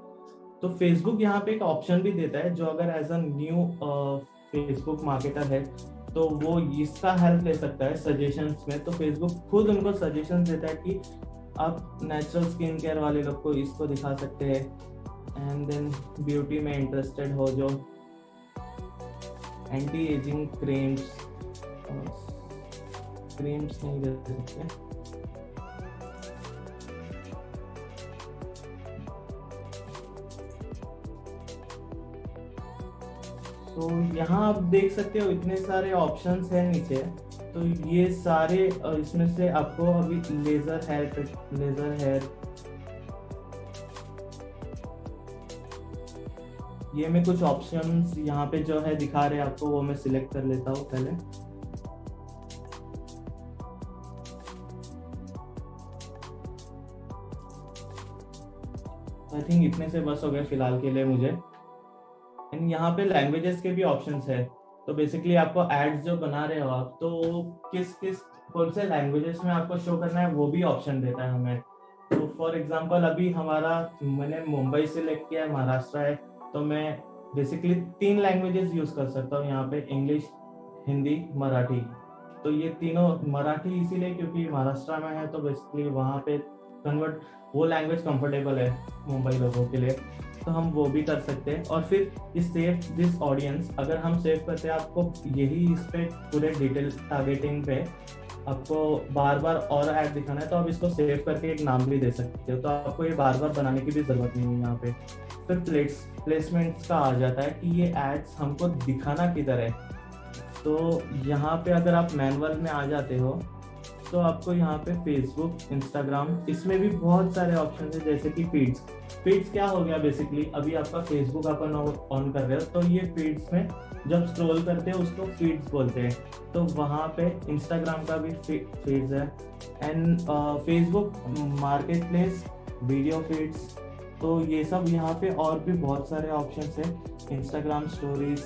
तो फेसबुक यहाँ पे एक ऑप्शन भी देता है, जो अगर as a new Facebook marketer है तो वो इसका हेल्प ले सकता है सजेशंस में। तो फेसबुक खुद उनको सजेशंस देता है कि आप नेचुरल स्किन केयर वाले लोग को इसको दिखा सकते हैं, एंड देन ब्यूटी में इंटरेस्टेड हो जो, एंटी एजिंग क्रीम्स, क्रीम्स नहीं दे सकते। तो यहाँ आप देख सकते हो इतने सारे ऑप्शंस हैं नीचे। तो ये सारे इसमें से आपको अभी लेजर हेयर, ये मैं कुछ ऑप्शंस यहाँ पे जो है दिखा रहे हैं आपको, वो मैं सिलेक्ट कर लेता हूँ पहले। आई थिंक इतने से बस हो गए फिलहाल के लिए मुझे। एंड यहाँ पे लैंग्वेजेस के भी ऑप्शंस है। तो बेसिकली आपको एड्स जो बना रहे हो आप, तो किस कौन से लैंग्वेजेस में आपको शो करना है वो भी ऑप्शन देता है हमें। तो फॉर एग्जांपल अभी मैंने मुंबई से लेके है, महाराष्ट्र है, तो मैं बेसिकली 3 लैंग्वेजेस यूज कर सकता हूँ यहाँ पे, इंग्लिश, हिंदी, मराठी। तो ये तीनों, मराठी इसीलिए क्योंकि महाराष्ट्र में है, तो बेसिकली वहाँ पे कन्वर्ट वो लैंग्वेज कंफर्टेबल है मुंबई लोगों के लिए, तो हम वो भी कर सकते हैं। और फिर ये सेव दिस ऑडियंस, अगर हम सेव करते हैं, आपको यही इस पे पूरे डिटेल टारगेटिंग पे आपको बार बार और ऐड दिखाना है, तो आप इसको सेव करके एक नाम भी दे सकते हो। तो आपको ये बार बार बनाने की भी जरूरत नहीं है यहाँ पे। फिर प्लेसमेंट्स का आ जाता है कि ये एड्स हमको दिखाना किधर है। तो यहाँ पे अगर आप मैनुअल में आ जाते हो, तो आपको यहाँ पे फेसबुक, इंस्टाग्राम, इसमें भी बहुत सारे ऑप्शन है, जैसे कि फीड्स क्या हो गया, बेसिकली अभी आपका फेसबुक अपन ऑन कर रहे हो, तो ये फीड्स में जब स्क्रॉल करते हैं उसको फीड्स बोलते हैं। तो वहाँ पे इंस्टाग्राम का भी फीड्स है, and Facebook market place, video feeds, तो ये सब यहाँ पे और भी बहुत सारे ऑप्शंस है। इंस्टाग्राम स्टोरीज,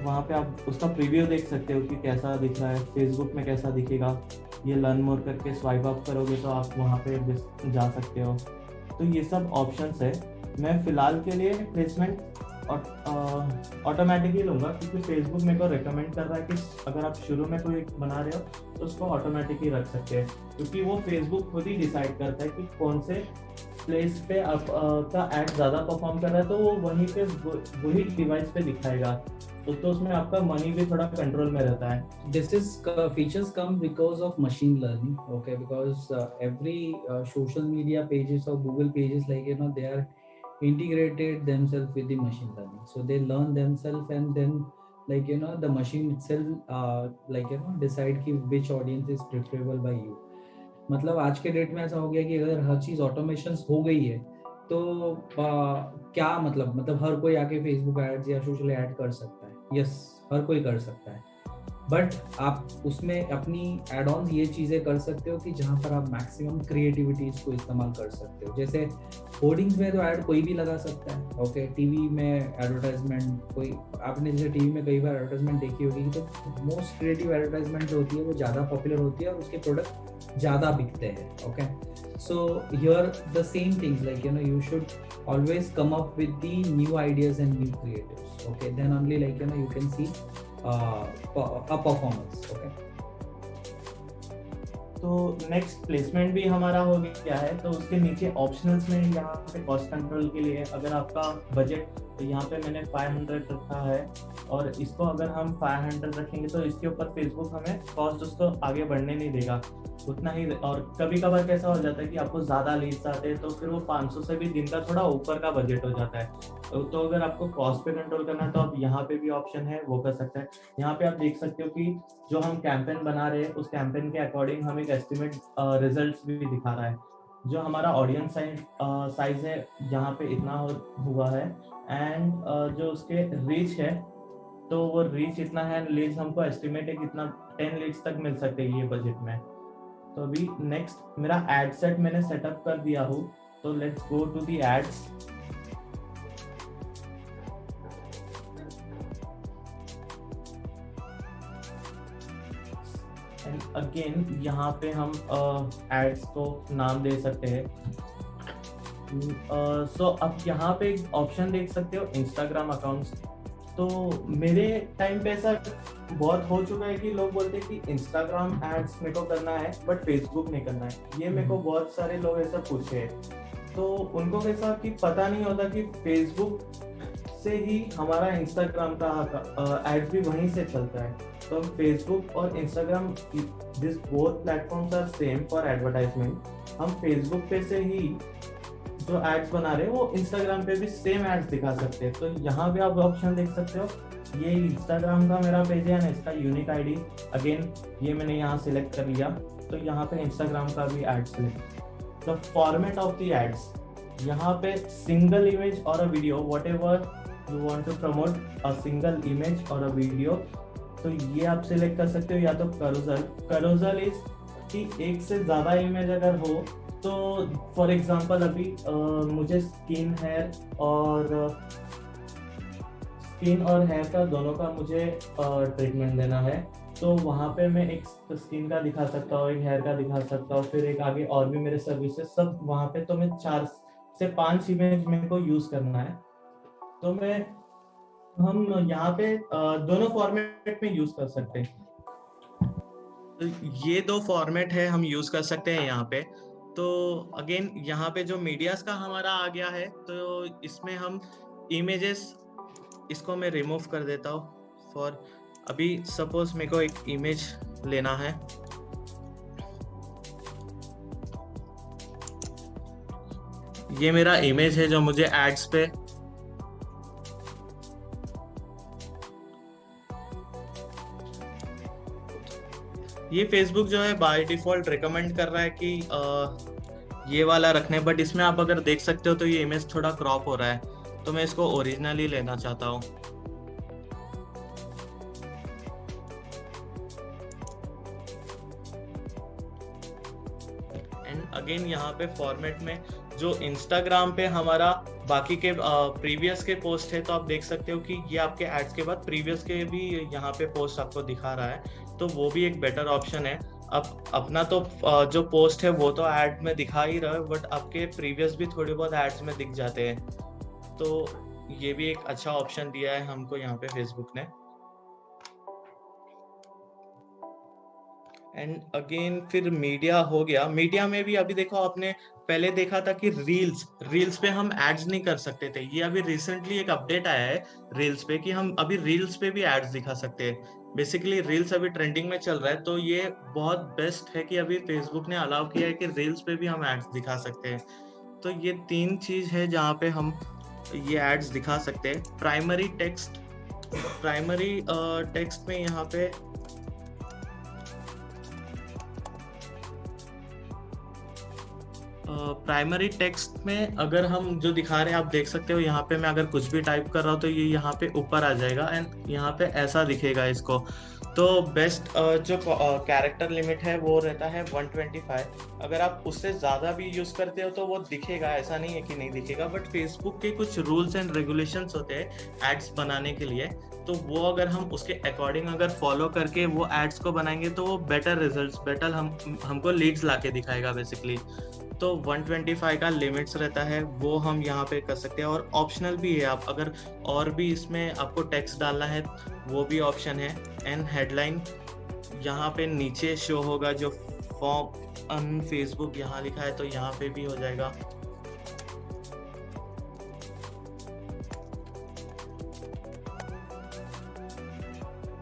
वहाँ पे आप उसका प्रीव्यू देख सकते हो कि कैसा दिख रहा है, फेसबुक में कैसा दिखेगा। ये लर्न मोर करके स्वाइप अप करोगे तो आप वहाँ पे जा सकते हो। तो ये सब ऑप्शंस है। मैं फिलहाल के लिए प्लेसमेंट ऑटोमेटिकली लूँगा, क्योंकि फेसबुक मेरे को रिकमेंड कर रहा है कि अगर आप शुरू में कोई बना रहे हो तो उसको ऑटोमेटिकली रख सकते हैं, क्योंकि वो फेसबुक खुद ही डिसाइड करता है कि कौन से प्लेस पे आपका ऐड ज़्यादा परफॉर्म कर रहा है, तो वो वहीं पे वही डिवाइस पे दिखाएगा। तो उसमें आपका मनी भी थोड़ा कंट्रोल में रहता है। This is features come because of machine learning, okay? Because every social media pages or Google pages, like they are integrated themselves with the machine learning, so they learn themselves, and then the machine itself decide कि which audience is preferable by you. मतलब आज के date में ऐसा हो गया कि अगर हर चीज ऑटोमेशन हो गई है, तो क्या मतलब हर कोई आके फेसबुक एड्स या सोशल ऐड कर सकता है। यस, हर कोई कर सकता है, बट आप उसमें अपनी एड ऑन्स ये चीज़ें कर सकते हो कि जहाँ पर आप मैक्सिमम क्रिएटिविटीज को इस्तेमाल कर सकते हो। जैसे होर्डिंग्स में तो ऐड कोई भी लगा सकता है, ओके। टीवी में एडवर्टाइजमेंट, कोई आपने जैसे टीवी में कई बार एडवर्टाइजमेंट देखी होगी, तो मोस्ट क्रिएटिव एडवर्टाइजमेंट जो होती है वो ज़्यादा पॉपुलर होती है और उसके प्रोडक्ट ज़्यादा बिकते हैं, okay. So here the same things, like you should always come up with the new ideas and new creatives, okay, then only you can see a performance, okay. तो नेक्स्ट प्लेसमेंट भी हमारा हो गया है। तो उसके नीचे ऑप्शनल्स में यहाँ पे कॉस्ट कंट्रोल के लिए, अगर आपका बजट, तो यहाँ पे मैंने 500 रखा है, और इसको अगर हम 500 रखेंगे तो इसके ऊपर फेसबुक हमें कॉस्ट उसको आगे बढ़ने नहीं देगा उतना ही। और कभी कभार कैसा हो जाता है कि आपको ज़्यादा लीड्स आते हैं, तो फिर वो 500 से भी दिन का थोड़ा ऊपर का बजट हो जाता है। तो अगर आपको कॉस्ट पे कंट्रोल करना है तो आप यहाँ पे भी ऑप्शन है, वो कर सकते हैं। यहाँ पे आप देख सकते हो कि जो हम कैंपेन बना रहे हैं उस कैंपेन के अकॉर्डिंग हमें एक एस्टिमेट रिजल्ट्स भी दिखा रहा है। जो हमारा ऑडियंस साइज है यहाँ पे इतना हुआ है, एंड जो उसके रीच है, तो वो रीच इतना है, लीड्स हमको एस्टिमेट है कितना 10 लीड्स तक मिल सकते हैं ये बजट में। तो अभी नेक्स्ट मेरा एड सेट मैंने सेटअप कर दिया हूँ, तो let's go to the ads. And again यहाँ पे हम एड्स को नाम दे सकते हैं। सो अब यहाँ पे एक ऑप्शन देख सकते हो, इंस्टाग्राम अकाउंट्स। तो मेरे टाइम पे ऐसा बहुत हो चुका है कि लोग बोलते हैं कि इंस्टाग्राम एड्स मेरे को करना है बट फेसबुक नहीं करना है। ये मेरे को बहुत सारे लोग ऐसा पूछे हैं। तो उनको कैसा कि पता नहीं होता कि फेसबुक से ही हमारा इंस्टाग्राम का एड्स भी वहीं से चलता है। तो हम फेसबुक और Instagram, this both platforms are same for advertisement. हम फेसबुक पे से ही जो एड्स बना रहे हैं वो इंस्टाग्राम पे भी सेम एड्स दिखा सकते हैं। तो यहाँ पे आप ऑप्शन देख सकते हो, ये इंस्टाग्राम का मेरा पेज है ना, इसका यूनिक आईडी, अगेन ये मैंने यहाँ सिलेक्ट कर लिया। तो यहाँ पे इंस्टाग्राम का भी ad select. The format of the ads, यहाँ पे सिंगल इमेज और a video, whatever you want to promote, a single image और अ वीडियो, तो ये आप सिलेक्ट कर सकते हो। या तो करोजल, करोजल इज कि एक से ज़्यादा इमेज अगर हो, तो फॉर एग्जांपल अभी मुझे स्किन और हेयर का दोनों का मुझे ट्रीटमेंट देना है, तो वहाँ पे मैं एक स्किन का दिखा सकता हूँ, एक हेयर का दिखा सकता हूँ, फिर एक आगे और भी मेरे सर्विसेज सब वहाँ पे। तो मैं 4 से 5 इमेज मेरे को यूज करना है। तो हम यहाँ पे दोनों फॉर्मेट में यूज कर सकते हैं। तो ये 2 फॉर्मेट है हम यूज कर सकते हैं यहाँ पे। तो अगेन यहाँ पे जो मीडियाज का हमारा आ गया है, तो इसमें हम इमेजेस, इसको मैं रिमूव कर देता हूँ। फॉर अभी सपोज मेरे को एक इमेज लेना है, ये मेरा इमेज है जो मुझे एड्स पे ये फेसबुक जो है बाय डिफॉल्ट रिकमेंड कर रहा है कि ये वाला रखने, बट इसमें आप अगर देख सकते हो तो ये इमेज थोड़ा क्रॉप हो रहा है, तो मैं इसको ओरिजिनली लेना चाहता हूँ। एंड अगेन यहाँ पे फॉर्मेट में जो इंस्टाग्राम पे हमारा बाकी के प्रीवियस के पोस्ट है, तो आप देख सकते हो कि ये आपके एड्स के बाद प्रीवियस के भी यहाँ पे पोस्ट आपको दिखा रहा है, तो वो भी एक बेटर ऑप्शन है। अब अपना तो जो पोस्ट है वो तो ऐड में दिखा ही रहा है, बट आपके प्रीवियस भी थोड़े बहुत एड्स में दिख जाते हैं, तो ये भी एक अच्छा ऑप्शन दिया है हमको यहाँ पे फेसबुक ने। एंड अगेन फिर मीडिया हो गया। मीडिया में भी अभी देखो, आपने पहले देखा था कि रील्स पे हम एड्स नहीं कर सकते थे। ये अभी रिसेंटली एक अपडेट आया है रील्स पे कि हम अभी रील्स पे भी एड्स दिखा सकते हैं। बेसिकली रील्स अभी ट्रेंडिंग में चल रहा है, तो ये बहुत बेस्ट है कि अभी फेसबुक ने अलाउ किया है कि रील्स पे भी हम एड्स दिखा सकते हैं। तो ये 3 चीज है जहाँ पे हम ये एड्स दिखा सकते हैं। प्राइमरी टेक्स्ट में यहाँ पे प्राइमरी टेक्स्ट में अगर हम जो दिखा रहे हैं, आप देख सकते हो यहाँ पे मैं अगर कुछ भी टाइप कर रहा हूँ तो ये यहाँ पे ऊपर आ जाएगा एंड यहाँ पे ऐसा दिखेगा इसको। तो बेस्ट जो कैरेक्टर लिमिट है वो रहता है 125। अगर आप उससे ज़्यादा भी यूज़ करते हो तो वो दिखेगा, ऐसा नहीं है कि नहीं दिखेगा, बट फेसबुक के कुछ रूल्स एंड रेगुलेशंस होते हैं एड्स बनाने के लिए, तो वो अगर हम उसके अकॉर्डिंग अगर फॉलो करके वो एड्स को बनाएंगे तो वो बेटर रिजल्ट्स, बेटर हमको लीड्स ला के दिखाएगा बेसिकली। तो 125 का लिमिट्स रहता है, वो हम यहाँ पे कर सकते हैं। और ऑप्शनल भी है, आप अगर और भी इसमें आपको टेक्स्ट डालना है वो भी ऑप्शन है। एंड हेडलाइन यहाँ पे नीचे शो होगा, जो फॉर्म ऑन फेसबुक यहाँ लिखा है तो यहाँ पे भी हो जाएगा।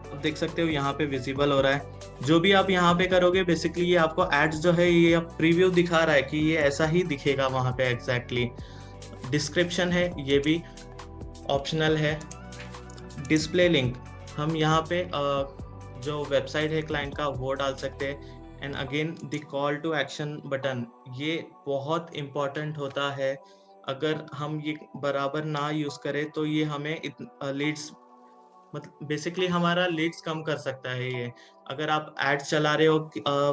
आप देख सकते हो यहाँ पे विजिबल हो रहा है। जो भी आप यहाँ पे करोगे बेसिकली ये आपको एड्स जो है ये आप प्रीव्यू दिखा रहा है कि ये ऐसा ही दिखेगा वहाँ पे एग्जैक्टली। डिस्क्रिप्शन है, ये भी ऑप्शनल है। डिस्प्ले लिंक हम यहाँ पे जो वेबसाइट है क्लाइंट का वो डाल सकते हैं। And again the call to action button, ये बहुत इम्पोर्टेंट होता है। अगर हम ये बराबर ना यूज करें तो ये हमें लीड्स, मतलब बेसिकली हमारा लीड्स कम कर सकता है ये। अगर आप एड्स चला रहे हो,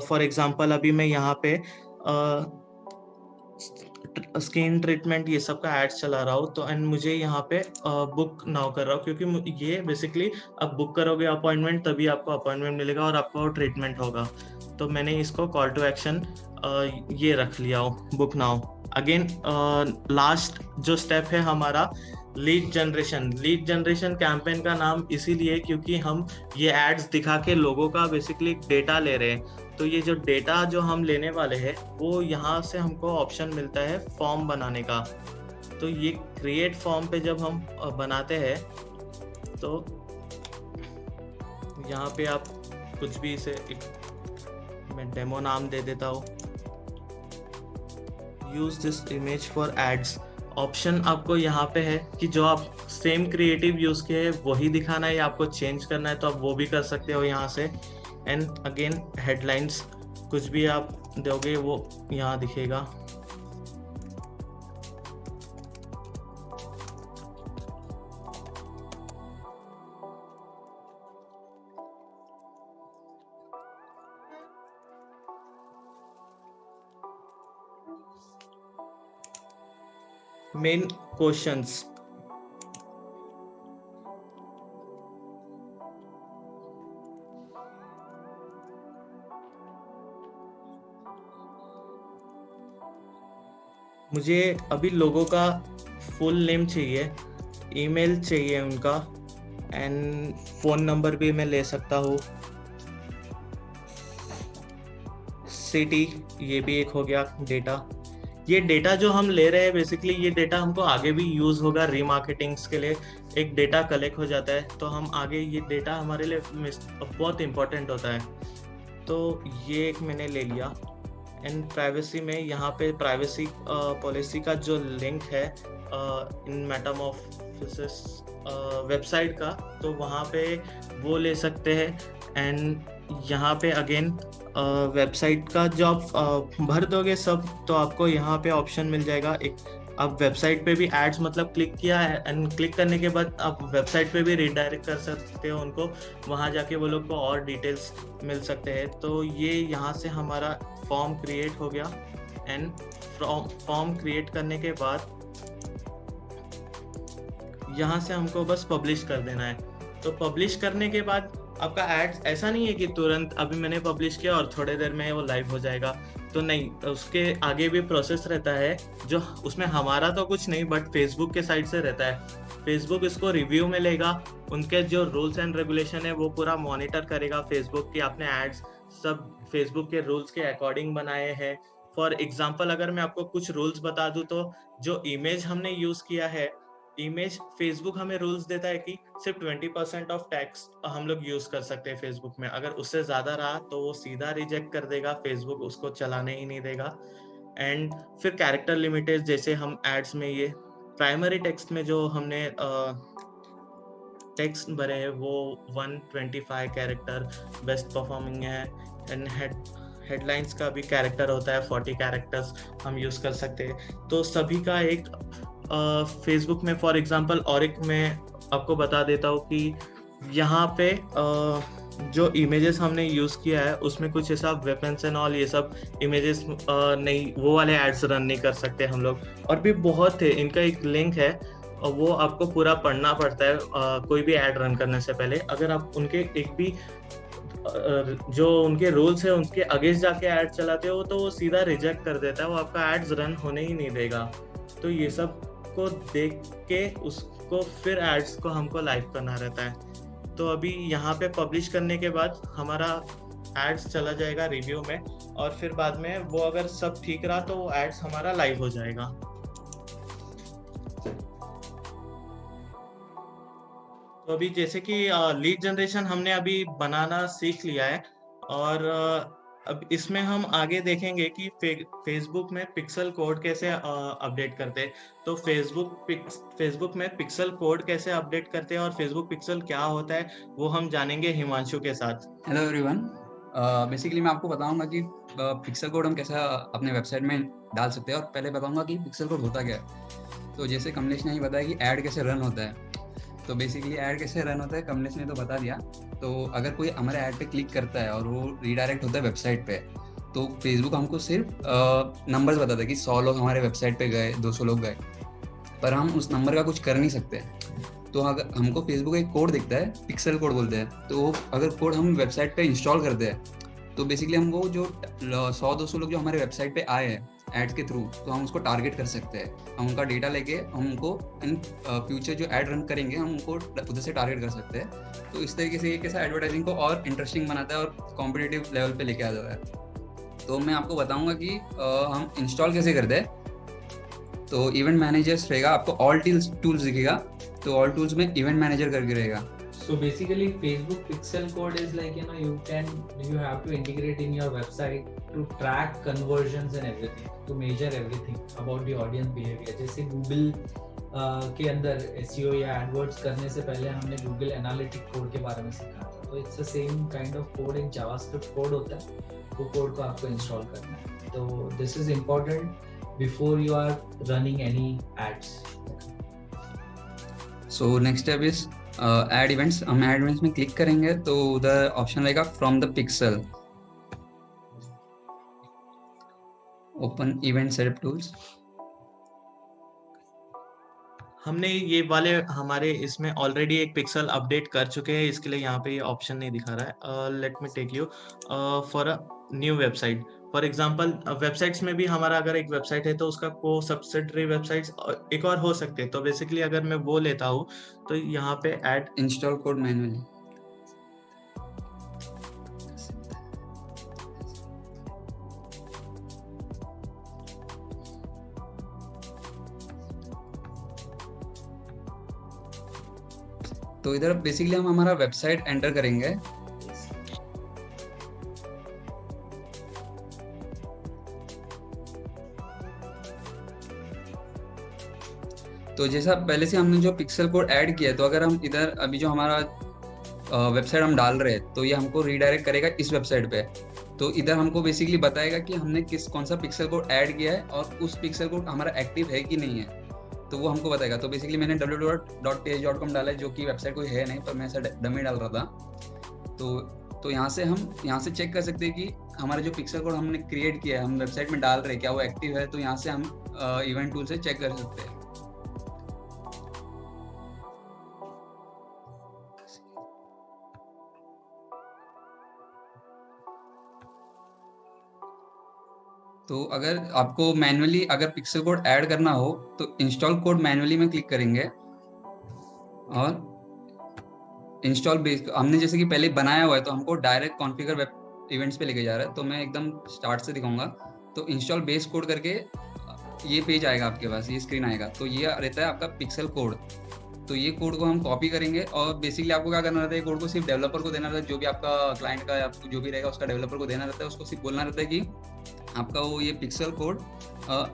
फॉर एग्जांपल अभी मैं यहाँ पे स्किन ट्रीटमेंट ये सब का एड्स चला रहा हूँ, तो एंड मुझे यहाँ पे बुक नाउ कर रहा हूँ, क्योंकि ये बेसिकली आप बुक करोगे अपॉइंटमेंट तभी आपको अपॉइंटमेंट मिलेगा और आपको ट्रीटमेंट होगा। तो मैंने इसको कॉल टू एक्शन ये रख लिया हो, बुक नाउ। अगेन लास्ट जो स्टेप है हमारा लीड जनरेशन कैंपेन का नाम इसीलिए क्योंकि हम ये एड्स दिखा के लोगों का बेसिकली डेटा ले रहे हैं। तो ये जो डेटा जो हम लेने वाले हैं वो यहाँ से हमको ऑप्शन मिलता है फॉर्म बनाने का। तो ये क्रिएट फॉर्म पे जब हम बनाते हैं तो यहाँ पे आप कुछ भी इसे मैं डेमो नाम दे देता हूँ, use this image for ads. Option आपको यहाँ पे है कि जो आप सेम क्रिएटिव यूज किए है वही दिखाना है या आपको चेंज करना है तो आप वो भी कर सकते हो यहाँ से। एंड अगेन हेडलाइंस, कुछ भी आप दोगे वो यहाँ दिखेगा। मेन क्वेश्चंस, मुझे अभी लोगों का फुल नेम चाहिए, ईमेल चाहिए उनका, एंड फोन नंबर भी मैं ले सकता हूँ, सिटी, ये भी एक हो गया डेटा। ये डेटा जो हम ले रहे हैं बेसिकली ये डेटा हमको आगे भी यूज होगा रीमार्केटिंग्स के लिए, एक डेटा कलेक्ट हो जाता है तो हम आगे ये डेटा हमारे लिए बहुत इंपॉर्टेंट होता है। तो ये एक मैंने ले लिया। एंड प्राइवेसी में यहाँ पे प्राइवेसी पॉलिसी का जो लिंक है इन मेटामॉर्फोसिस वेबसाइट का, तो वहाँ पे वो ले सकते हैं। एंड यहाँ पे अगेन वेबसाइट का जो आप भर दोगे सब तो आपको यहाँ पे ऑप्शन मिल जाएगा एक, आप वेबसाइट पे भी एड्स मतलब क्लिक किया है एंड क्लिक करने के बाद आप वेबसाइट पे भी रिडायरेक्ट कर सकते हो उनको, वहाँ जाके वो लोग को और डिटेल्स मिल सकते हैं। तो ये यहाँ से हमारा फॉर्म क्रिएट हो गया। एंड फॉर्म क्रिएट करने के बाद यहाँ से हमको बस पब्लिश कर देना है। तो पब्लिश करने के बाद आपका एड्स ऐसा नहीं है कि तुरंत अभी मैंने पब्लिश किया और थोड़े देर में वो लाइव हो जाएगा, तो नहीं, उसके आगे भी प्रोसेस रहता है जो उसमें हमारा तो कुछ नहीं बट फेसबुक के साइड से रहता है। फेसबुक इसको रिव्यू में लेगा, उनके जो रूल्स एंड रेगुलेशन है वो पूरा मॉनिटर करेगा फेसबुक की आपने एड्स सब फेसबुक के रूल्स के अकॉर्डिंग बनाए हैं। फॉर एग्जाम्पल अगर मैं आपको कुछ रूल्स बता दूं तो जो इमेज हमने यूज किया है, इमेज फेसबुक हमें रूल्स देता है कि सिर्फ 20% ऑफ टेक्स्ट हम लोग यूज कर सकते हैं फेसबुक में, अगर उससे ज्यादा रहा तो वो सीधा रिजेक्ट कर देगा, फेसबुक उसको चलाने ही नहीं देगा। एंड फिर कैरेक्टर लिमिटेड, जैसे हम एड्स में ये प्राइमरी टेक्स्ट में जो हमने टेक्स्ट भरे हैं वो 125 कैरेक्टर बेस्ट परफॉर्मिंग है। एंड हेडलाइंस का भी कैरेक्टर होता है 40 कैरेक्टर्स हम यूज कर सकते हैं। तो सभी का एक फेसबुक में फॉर एग्जांपल और एक मैं आपको बता देता हूँ कि यहाँ पे जो इमेजेस हमने यूज किया है उसमें कुछ ऐसा वेपन्स एंड ऑल ये सब इमेजेस नहीं, वो वाले एड्स रन नहीं कर सकते हम लोग। और भी बहुत है, इनका एक लिंक है और वो आपको पूरा पढ़ना पड़ता है कोई भी ऐड रन करने से पहले। अगर आप उनके एक भी जो उनके रूल्स है उनके अगेंस्ट जाके ऐड चलाते हो तो वो सीधा रिजेक्ट कर देता है, वो आपका एड्स रन होने ही नहीं देगा। तो ये सब को देख के उसको फिर एड्स को हमको लाइव करना रहता है। तो अभी यहाँ पे पब्लिश करने के बाद हमारा एड्स चला जाएगा रिव्यू में और फिर बाद में वो अगर सब ठीक रहा तो वो एड्स हमारा लाइव हो जाएगा। तो अभी जैसे कि लीड जनरेशन हमने अभी बनाना सीख लिया है और अब इसमें हम आगे देखेंगे कि फेसबुक में पिक्सल कोड कैसे अपडेट करते हैं। तो फेसबुक में पिक्सल कोड कैसे अपडेट करते हैं और फेसबुक पिक्सल क्या होता है वो हम जानेंगे हिमांशु के साथ। हेलो एवरीवन, बेसिकली मैं आपको बताऊंगा कि पिक्सल कोड हम कैसे अपने वेबसाइट में डाल सकते हैं और पहले बताऊंगा कि पिक्सल कोड होता क्या है। तो जैसे कमलेश ने ही बताया कि ऐड कैसे रन होता है, तो बेसिकली ऐड कैसे रन होता है कमलेश ने तो बता दिया। तो अगर कोई हमारे ऐड पे क्लिक करता है और वो रीडायरेक्ट होता है वेबसाइट पे, तो फेसबुक हमको सिर्फ नंबर्स बताता है कि 100 लोग हमारे वेबसाइट पे गए, 200 लोग गए, पर हम उस नंबर का कुछ कर नहीं सकते। तो अगर हमको फेसबुक एक कोड दिखता है, पिक्सल कोड बोलते हैं, तो वो अगर कोड हम वेबसाइट पे इंस्टॉल करते हैं तो बेसिकली हम वो जो 100-200 लोग जो हमारे वेबसाइट पे आए हैं एड्स के थ्रू, तो हम उसको टारगेट कर सकते हैं। हम उनका डेटा लेके हम उनको इन फ्यूचर जो ऐड रन करेंगे हम उनको उधर से टारगेट कर सकते हैं। तो इस तरीके से ये कैसा एडवर्टाइजिंग को और इंटरेस्टिंग बनाता है और कॉम्पिटिटिव लेवल पे लेके आ जाता है। तो मैं आपको बताऊंगा कि हम इंस्टॉल कैसे करते हैं। तो इवेंट मैनेजर्स रहेगा, आपको ऑल टूल्स दिखेगा, तो ऑल टूल्स में इवेंट मैनेजर करके रहेगा। So basically Facebook pixel code is like, you have to integrate in your website to track conversions and everything, to measure everything about the audience behavior. जैसे Google के अंदर SEO या AdWords करने से पहले हमने Google Analytics कोड के बारे में सीखा था, तो it's the same kind of code, एक JavaScript कोड होता है, वो कोड को आपको इंस्टॉल करना है। तो this is important before you are running any ads. So next step is ad events. हम एड इवेंट्स में क्लिक करेंगे तो उधर ऑप्शन रहेगा from the pixel, open event setup tools. हमने ये वाले हमारे इसमें ऑलरेडी एक पिक्सल अपडेट कर चुके हैं, इसके लिए यहाँ पे ये ऑप्शन नहीं दिखा रहा है। Let me take you for a new website. For example websites में भी हमारा अगर एक वेबसाइट है तो उसका को सब्सिडरी वेबसाइट्स एक और हो सकते हैं। तो बेसिकली अगर मैं वो लेता हूँ तो यहाँ पे ऐड इंस्टॉल कोड मैनुअली, तो इधर बेसिकली हम हमारा वेबसाइट एंटर करेंगे। तो जैसा पहले से हमने जो पिक्सल कोड ऐड किया है, तो अगर हम इधर अभी जो हमारा वेबसाइट हम डाल रहे हैं तो ये हमको रीडायरेक्ट करेगा इस वेबसाइट पे। तो इधर हमको बेसिकली बताएगा कि हमने कौन सा पिक्सल कोड ऐड किया है और उस पिक्सल कोड हमारा एक्टिव है कि नहीं है, तो वो हमको बताएगा। तो बेसिकली मैंने www.page.com डाला है, जो कि वेबसाइट कोई है नहीं, पर मैं ऐसा डमी डाल रहा था। तो यहाँ से हम चेक कर सकते हैं कि हमारा जो पिक्सल कोड हमने क्रिएट किया है, हम वेबसाइट में डाल रहे हैं, क्या वो एक्टिव है। तो यहाँ से हम इवेंट टूल से चेक कर सकते हैं। तो अगर आपको मैन्युअली अगर पिक्सल कोड ऐड करना हो तो इंस्टॉल कोड मैन्युअली में क्लिक करेंगे और इंस्टॉल बेस हमने जैसे कि पहले बनाया हुआ है तो हमको डायरेक्ट कॉन्फ़िगर वेब इवेंट्स पे लेके जा रहा है। तो मैं एकदम स्टार्ट से दिखाऊंगा। तो इंस्टॉल बेस कोड करके ये पेज आएगा आपके पास, ये स्क्रीन आएगा। तो ये रहता है आपका पिक्सल कोड। तो ये कोड को हम कॉपी करेंगे और बेसिकली आपको क्या करना रहता है, ये कोड को सिर्फ डेवलपर को देना रहता है, जो भी आपका क्लाइंट का या जो भी रहेगा उसका डेवलपर को देना रहता है। उसको सिर्फ बोलना रहता है कि आपका वो ये पिक्सल कोड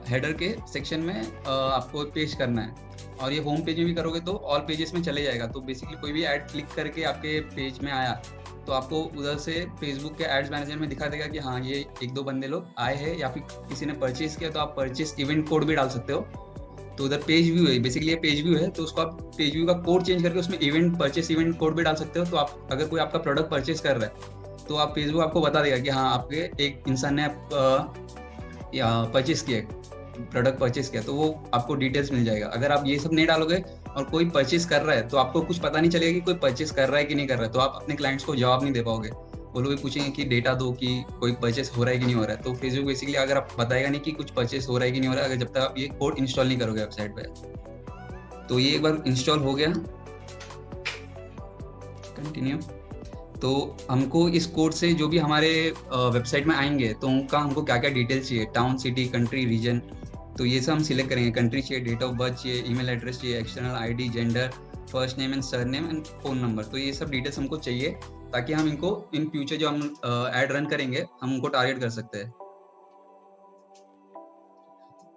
हेडर के सेक्शन में आपको पेस्ट करना है, और ये होम पेज में भी करोगे तो ऑल पेजेस में चले जाएगा। तो बेसिकली कोई भी ऐड क्लिक करके आपके पेज में आया तो आपको उधर से फेसबुक के एड्स मैनेजर में दिखा देगा कि हाँ ये 1-2 बंदे लोग आए हैं या फिर किसी ने परचेज किया। तो आप परचेज इवेंट कोड भी डाल सकते हो। तो उधर पेज व्यू है, बेसिकली ये पेज व्यू है, तो उसको आप पेज व्यू का कोड चेंज करके उसमें इवेंट परचेस इवेंट कोड भी डाल सकते हो। तो आप अगर कोई आपका प्रोडक्ट परचेज कर रहा है तो आप फेसबुक आपको बता देगा कि हाँ आपके एक इंसान ने परचेज किया, प्रोडक्ट परचेज किया, तो वो आपको डिटेल्स मिल जाएगा। अगर आप ये सब नहीं डालोगे और कोई परचेज कर रहा है तो आपको कुछ पता नहीं चलेगा कि कोई परचेज कर रहा है कि नहीं कर रहा है। तो आप अपने क्लाइंट्स को जवाब नहीं दे पाओगे। वो लोग भी पूछेंगे कि डेटा दो कि कोई परचेस हो रहा है कि नहीं हो रहा है। तो फेसबुक बेसिकली अगर आप बताएगा नहीं कि कुछ परचेस हो रहा है कि नहीं हो रहा है, अगर जब तक आप ये कोड इंस्टॉल नहीं करोगे वेबसाइट पे। तो ये एक बार इंस्टॉल हो गया, कंटिन्यू। तो हमको इस कोड से जो भी हमारे वेबसाइट में आएंगे तो उनका हमको क्या क्या डिटेल्स चाहिए, टाउन, सिटी, कंट्री, रीजन, तो ये सब हम सिलेक्ट करेंगे। कंट्री चाहिए, डेट ऑफ बर्थ चाहिए, ईमेल एड्रेस चाहिए, external ID, gender, first name and surname and phone number. तो ये सब डिटेल्स हमको चाहिए ताकि हम इनको इन फ्यूचर जो हम ऐड रन करेंगे हम उनको टारगेट कर सकते हैं।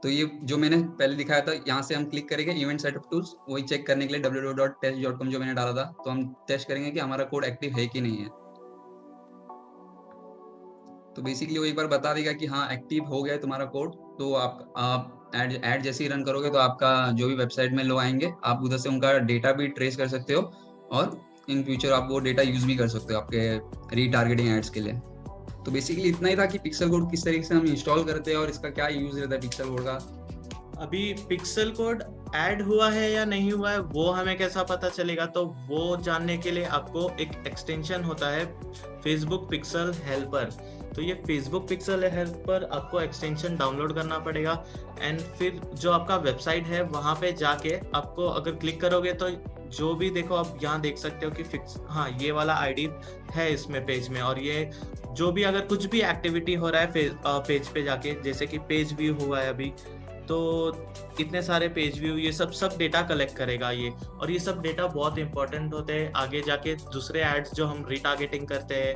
तो ये जो मैंने पहले दिखाया था, यहाँ से हम क्लिक करेंगे इवेंट सेटअप टूल्स, वही चेक करने के लिए www.test.com जो मैंने डाला था। तो हम टेस्ट करेंगे कि हमारा कोड एक्टिव है कि नहीं है। तो बेसिकली वो एक बार बता देगा कि हाँ एक्टिव हो गया है तुम्हारा कोड। तो आप ऐड जैसे ही रन करोगे तो आपका जो भी वेबसाइट में लोग आएंगे आप उधर से उनका डेटा भी ट्रेस कर सकते हो और इन फ्यूचर आप वो डेटा यूज भी कर सकते हो आपके रीटारगेटिंग एड्स के लिए। तो बेसिकली इतना ही था कि पिक्सल कोड किस तरीके से हम इंस्टॉल करते हैं और इसका क्या यूज रहता है पिक्सल कोड का। अभी पिक्सल कोड ऐड हुआ है या नहीं हुआ है वो हमें कैसा पता चलेगा, तो वो जानने के लिए आपको एक एक्सटेंशन होता है फेसबुक पिक्सल हेल्पर। तो ये फेसबुक पिक्सल हेल्प पर आपको एक्सटेंशन डाउनलोड करना पड़ेगा एंड फिर जो आपका वेबसाइट है वहाँ पे जाके आपको अगर क्लिक करोगे तो जो भी देखो आप यहाँ देख सकते हो कि हाँ ये वाला आईडी है इसमें पेज में, और ये जो भी अगर कुछ भी एक्टिविटी हो रहा है पेज पे जाके, जैसे कि पेज व्यू हुआ है अभी, तो इतने सारे पेज व्यू ये सब डेटा कलेक्ट करेगा ये, और ये सब डेटा बहुत इंपॉर्टेंट होते हैं आगे जाके दूसरे एड्स जो हम रिटारगेटिंग करते हैं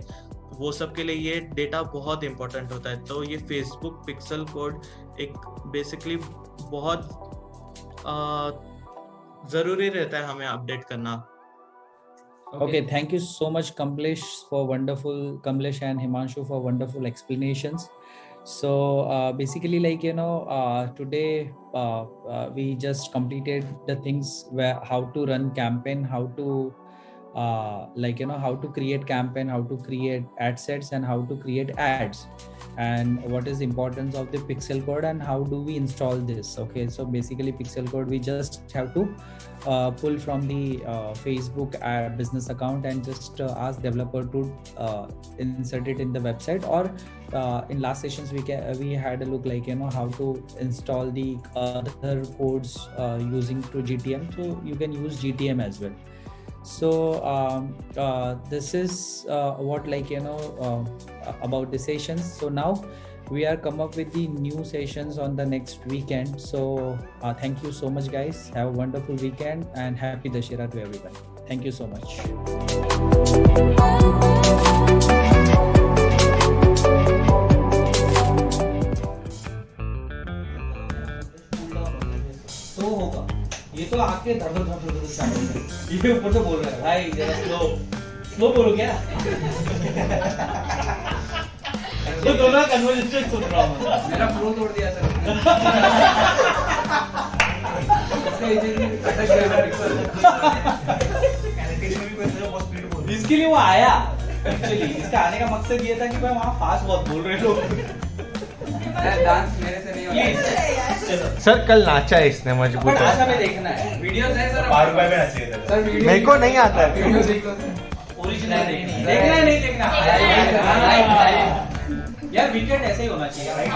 वो सब के लिए ये डेटा बहुत इंपॉर्टेंट होता है। तो ये फेसबुक पिक्सल कोड एक बेसिकली बहुत जरूरी रहता है हमें अपडेट करना। Okay, thank you so much, Kamlesh and Himanshu for wonderful explanations. So basically, like today we just completed the things where how to run campaign, how to how to create campaign, how to create ad sets, and how to create ads, and what is the importance of the pixel code and how do we install this. Okay, so basically pixel code we just have to pull from the Facebook ad business account and just ask developer to insert it in the website, or in last sessions we had a look how to install the other codes using to GTM, so you can use GTM as well. So this is what about the sessions. So now we are come up with the new sessions on the next weekend. So thank you so much, guys. Have a wonderful weekend and happy Dussehra to everyone. Thank you so much. तो होगा ये तो आके धड़ ये ऊपर से बोल रहा है भाई जरा स्लो बोलो क्या तो दोनों कन्वर्सेशन सुन रहा हूँ मेरा फ्लो तोड़ दिया सर इसके लिए वो आया एक्चुअली इसका आने का मकसद ये था कि भाई वहाँ फास्ट बहुत बोल रहे लोग डांस मेरे से नहीं होगा सर कल नाचा है इसने मजबूत है, नाचा में देखना है वीडियोस है सर 5 रुपए में नाचिए सर वीडियो मेरे को नहीं आता है वीडियो ओरिजिनल देखना है नहीं देखना यार वीकेंड ऐसे ही होना चाहिए भाई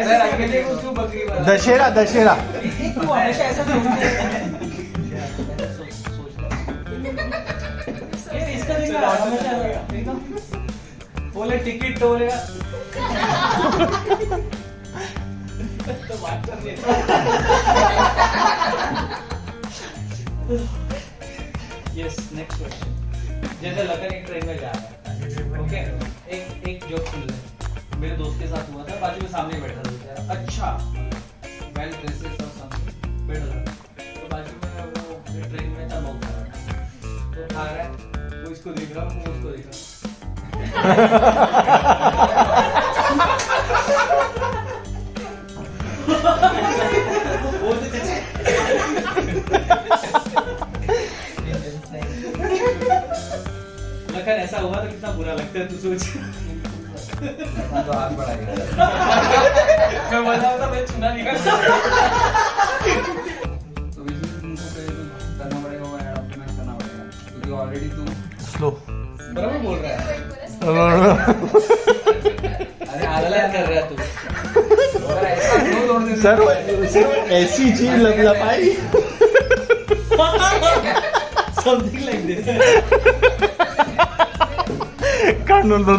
सर अकेले उसको बकरी दशहरा तू हमेशा ऐसा ये इसका देखना हमेशा एकदम बोले टिकट तो बोलेगा तो बात कर रहे यस नेक्स्ट क्वेश्चन जैसे लगन एक ट्रेन में जा रहा है ओके एक जोक सुन ले मेरे दोस्त के साथ हुआ था बाजू में सामने बैठा था अच्छा वेल ड्रेसेस और समथिंग बैठा था तो बाजू में वो ट्रेन में था बहुत सारा तो खा रहा है वो इसको देख रहा हूँ वो उसको देख रहा हूँ लखन ऐसा हुआ तो कितना बुरा लगता है तू सोच तो हाथ बढ़ाएगा मैं बोला था मैं चुना नहीं करता तो विजुअल तुमको करना पड़ेगा वो ऐड ऑप्टिमाइज करना पड़ेगा क्योंकि ऑलरेडी तू स्लो बराबर बोल रहा है अरे आदला कर रहा है तू सर ऐसी चीज लपलपाई समथिंग लाइक दिस कानून दो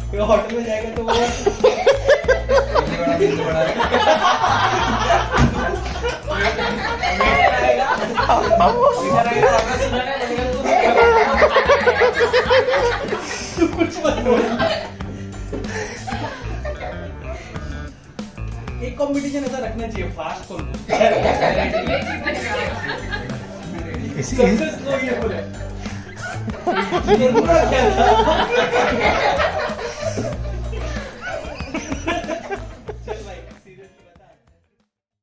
कोई होटल में जाएगा तो वो कुछ मत बोल एक कंपटीशन ऐसा रखना चाहिए फास्ट कौन ये बोले ये पूरा क्या था